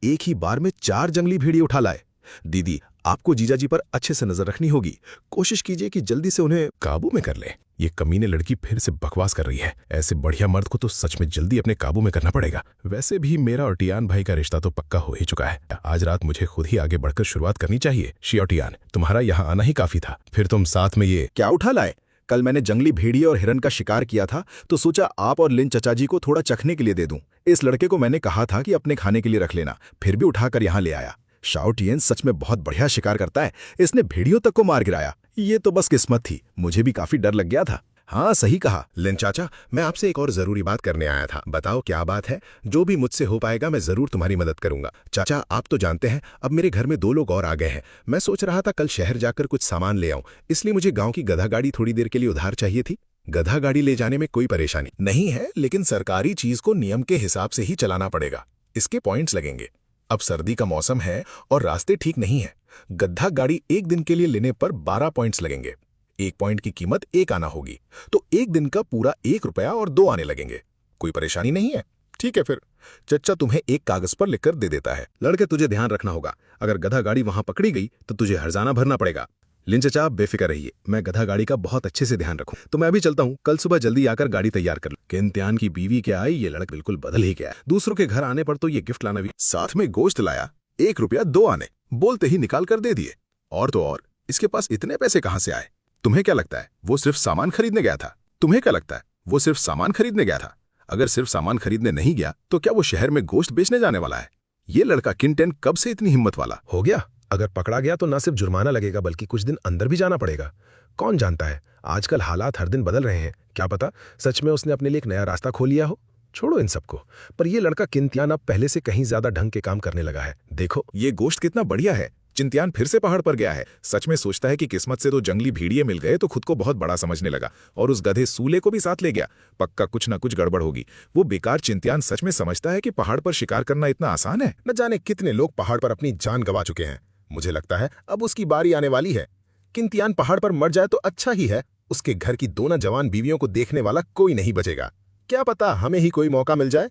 एक ही बार में 4 जंगली भेड़िए उठा लाए। दीदी, आपको जीजा जी पर अच्छे से नजर रखनी होगी। कोशिश कीजिए कि जल्दी से उन्हें काबू में कर ले। ये कमीने लड़की फिर से बकवास कर रही है। ऐसे बढ़िया मर्द को तो सच में जल्दी अपने काबू में करना पड़ेगा। वैसे भी मेरा और टियान भाई का रिश्ता तो पक्का हो ही चुका है। आज रात मुझे खुद ही आगे बढ़कर शुरुआत करनी चाहिए। शियो टियान, तुम्हारा यहाँ आना ही काफी था, फिर तुम साथ में ये क्या उठा लाए? कल मैंने जंगली भेड़िए और हिरन का शिकार किया था, तो सोचा आप और लिन चचा जी को थोड़ा चखने के लिए दे दूं। इस लड़के को मैंने कहा था कि अपने खाने के लिए रख लेना, फिर भी उठाकर यहाँ ले आया। शाओ टियन सच में बहुत बढ़िया शिकार करता है। इसने भेड़ियों तक को मार गिराया। ये तो बस किस्मत थी, मुझे भी काफी डर लग गया था। हाँ, सही कहा। लिन चाचा, मैं आपसे एक और जरूरी बात करने आया था। बताओ क्या बात है? जो भी मुझसे हो पाएगा मैं जरूर तुम्हारी मदद करूंगा। चाचा, आप तो जानते हैं अब मेरे घर में 2 लोग और आ गए हैं। मैं सोच रहा था कल शहर जाकर कुछ सामान ले आऊं, इसलिए मुझे गांव की गधा गाड़ी थोड़ी देर के लिए उधार चाहिए थी। गधा गाड़ी ले जाने में कोई परेशानी नहीं है, लेकिन सरकारी चीज को नियम के हिसाब से ही चलाना पड़ेगा। इसके पॉइंट्स लगेंगे। अब सर्दी का मौसम है और रास्ते ठीक नहीं है। गधा गाड़ी 1 दिन के लिए लेने पर 12 पॉइंट्स लगेंगे। 1 पॉइंट की कीमत 1 आना होगी, तो 1 दिन का पूरा 1 रुपया और 2 आने लगेंगे। कोई परेशानी नहीं है? ठीक है, फिर चच्चा तुम्हें एक कागज पर लिखकर दे देता है। लड़के, तुझे ध्यान रखना होगा, अगर गधा गाड़ी वहां पकड़ी गई तो तुझे हर्जाना भरना पड़ेगा। लिन चचा, आप बेफिक्र रहिए, मैं गधा गाड़ी का बहुत अच्छे से ध्यान रखूं। तो मैं अभी चलता हूं, कल सुबह जल्दी आकर गाड़ी तैयार कर लूं। किंतियान की बीवी क्या आई, ये लड़का बिल्कुल बदल ही गया। दूसरों के घर आने पर तो ये गिफ्ट लाना भी। साथ में गोश्त लाया, 1 रुपया 2 आने, बोलते ही निकाल कर दे दिए। और तो और, इसके पास इतने पैसे कहां से आए? तुम्हें क्या लगता है वो सिर्फ सामान खरीदने गया था? तुम्हें क्या लगता है वो सिर्फ सामान खरीदने गया था? अगर सिर्फ सामान खरीदने नहीं गया तो क्या वो शहर में गोश्त बेचने जाने वाला है? ये लड़का किंटेन कब से इतनी हिम्मत वाला हो गया? अगर पकड़ा गया तो न सिर्फ जुर्माना लगेगा बल्कि कुछ दिन अंदर भी जाना पड़ेगा। कौन जानता है, आजकल हालात हर दिन बदल रहे हैं। क्या पता सच में उसने अपने लिए एक नया रास्ता खोल लिया हो। छोड़ो इन सबको, पर ये लड़का किंतियान अब पहले से कहीं ज्यादा ढंग के काम करने लगा है। देखो, ये गोश्त कितना बढ़िया है। चिंतियान फिर से पहाड़ पर गया है। सच में सोचता है कि किस्मत से तो जंगली भेड़िए मिल गए, तो खुद को बहुत बड़ा समझने लगा और उस गधे सूले को भी साथ ले गया। पक्का कुछ ना कुछ गड़बड़ होगी। वो बेकार चिंतियान सच में समझता है कि पहाड़ पर शिकार करना इतना आसान है। न जाने कितने लोग पहाड़ पर अपनी जान गंवा चुके हैं। मुझे लगता है अब उसकी बारी आने वाली है। किंतियान पहाड़ पर मर जाए तो अच्छा ही है। उसके घर की 2 जवान बीवियों को देखने वाला कोई नहीं बचेगा। क्या पता हमें ही कोई मौका मिल जाए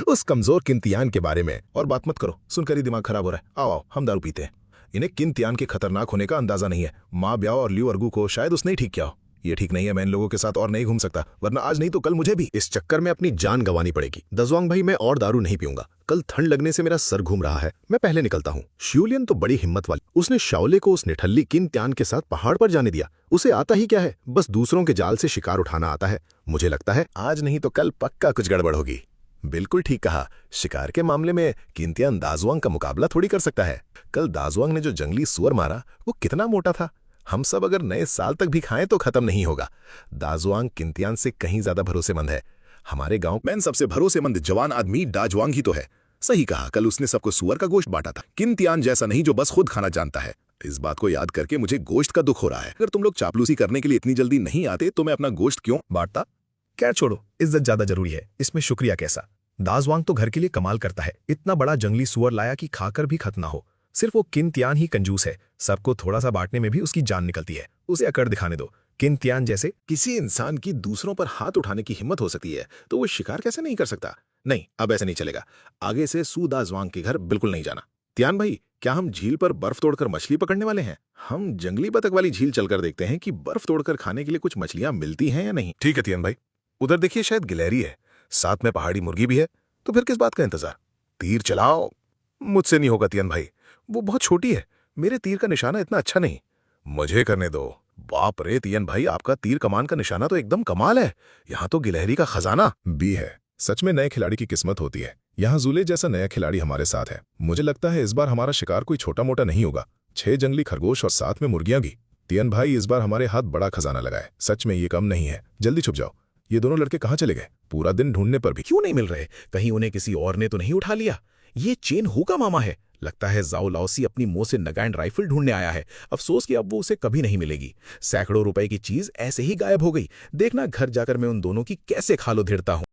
उस कमजोर किंतियान के बारे में। और बात मत करो, सुनकर ही दिमाग खराब हो रहा है। आओ आओ, हम दारू पीते हैं। इन्हें किंतियान के खतरनाक होने का अंदाजा नहीं है। माँ ब्याओ और लियो अर्गू को शायद उसने ही ठीक किया हो। ये ठीक नहीं है, मैं इन लोगों के साथ और नहीं घूम सकता, वरना आज नहीं तो कल मुझे भी इस चक्कर में अपनी जान गंवानी पड़ेगी। दजवांग भाई, मैं और दारू नहीं पीऊंगा। कल ठंड लगने से मेरा सर घूम रहा है, मैं पहले निकलता हूँ। शियोलियन तो बड़ी हिम्मत वाली, उसने शाओले को उस निठल्ली किंतियान के साथ पहाड़ पर जाने दिया। उसे आता ही क्या है, बस दूसरों के जाल से शिकार उठाना आता है। मुझे लगता है आज नहीं तो कल पक्का कुछ गड़बड़ होगी। बिल्कुल ठीक कहा, शिकार के मामले में किंतियान दाजुआंग का मुकाबला थोड़ी कर सकता है। कल दाजुआंग ने जो जंगली सुअर मारा वो कितना मोटा था। हम सब अगर नए साल तक भी खाएं तो खत्म नहीं होगा। दाजुआंग किंतियान से कहीं ज्यादा भरोसेमंद है। हमारे गांव में सबसे भरोसेमंद जवान आदमी दाजुआंग ही तो है। सही कहा, कल उसने सबको सुअर का गोश्त बांटा था। किंतियान जैसा नहीं जो बस खुद खाना जानता है। इस बात को याद करके मुझे गोश्त का दुख हो रहा है। अगर तुम लोग चापलूसी करने के लिए इतनी जल्दी नहीं आते तो मैं अपना गोश्त क्यों बांटता? खैर छोड़ो, इज्जत ज्यादा जरूरी है, इसमें शुक्रिया कैसा। दाजुआंग तो घर के लिए कमाल करता है। इतना बड़ा जंगली सुअर लाया कि खाकर भी खत्म ना हो। सिर्फ वो किंतियान ही कंजूस है, सबको थोड़ा सा बांटने में भी उसकी जान निकलती है। उसे अकड़ दिखाने दो। किंतियान जैसे किसी इंसान की दूसरों पर हाथ उठाने की हिम्मत हो सकती है तो वो शिकार कैसे नहीं कर सकता? नहीं, अब ऐसे नहीं चलेगा। आगे से सू दाजुआंग के घर बिल्कुल नहीं जाना। तियान भाई, क्या हम झील पर बर्फ तोड़कर मछली पकड़ने वाले हैं? हम जंगली बतख वाली झील चलकर देखते हैं कि बर्फ तोड़कर खाने के लिए कुछ मछलियां मिलती हैं या नहीं। ठीक है तियान भाई, उधर देखिए शायद गिलहरी है, साथ में पहाड़ी मुर्गी भी है, तो फिर किस बात का इंतजार? तीर चलाओ। मुझसे नहीं होगा तियान भाई, वो बहुत छोटी है, मेरे तीर का निशाना इतना अच्छा नहीं। मुझे करने दो। बाप रे तियान भाई, आपका तीर कमान का निशाना तो एकदम कमाल है। यहाँ तो गिलहरी का खजाना भी है। सच में नए खिलाड़ी की किस्मत होती है। यहाँ जूले जैसा नया खिलाड़ी हमारे साथ है। मुझे लगता है इस बार हमारा शिकार कोई छोटा मोटा नहीं होगा। 6 जंगली खरगोश और साथ में मुर्गियां भी। तियान भाई, इस बार हमारे हाथ बड़ा खजाना लगा है। सच में ये कम नहीं है। जल्दी छुप जाओ। ये दोनों लड़के कहाँ चले गए? पूरा दिन ढूंढने पर भी क्यों नहीं मिल रहे? कहीं उन्हें किसी और ने तो नहीं उठा लिया? ये चेन हू का मामा है। लगता है जाओ लाओसी अपनी मुंह से नगाइंड राइफल ढूंढने आया है। अफसोस कि अब वो उसे कभी नहीं मिलेगी। सैकड़ों रुपए की चीज ऐसे ही गायब हो गई। देखना घर जाकर मैं उन दोनों की कैसे खालो धिड़ता हूं।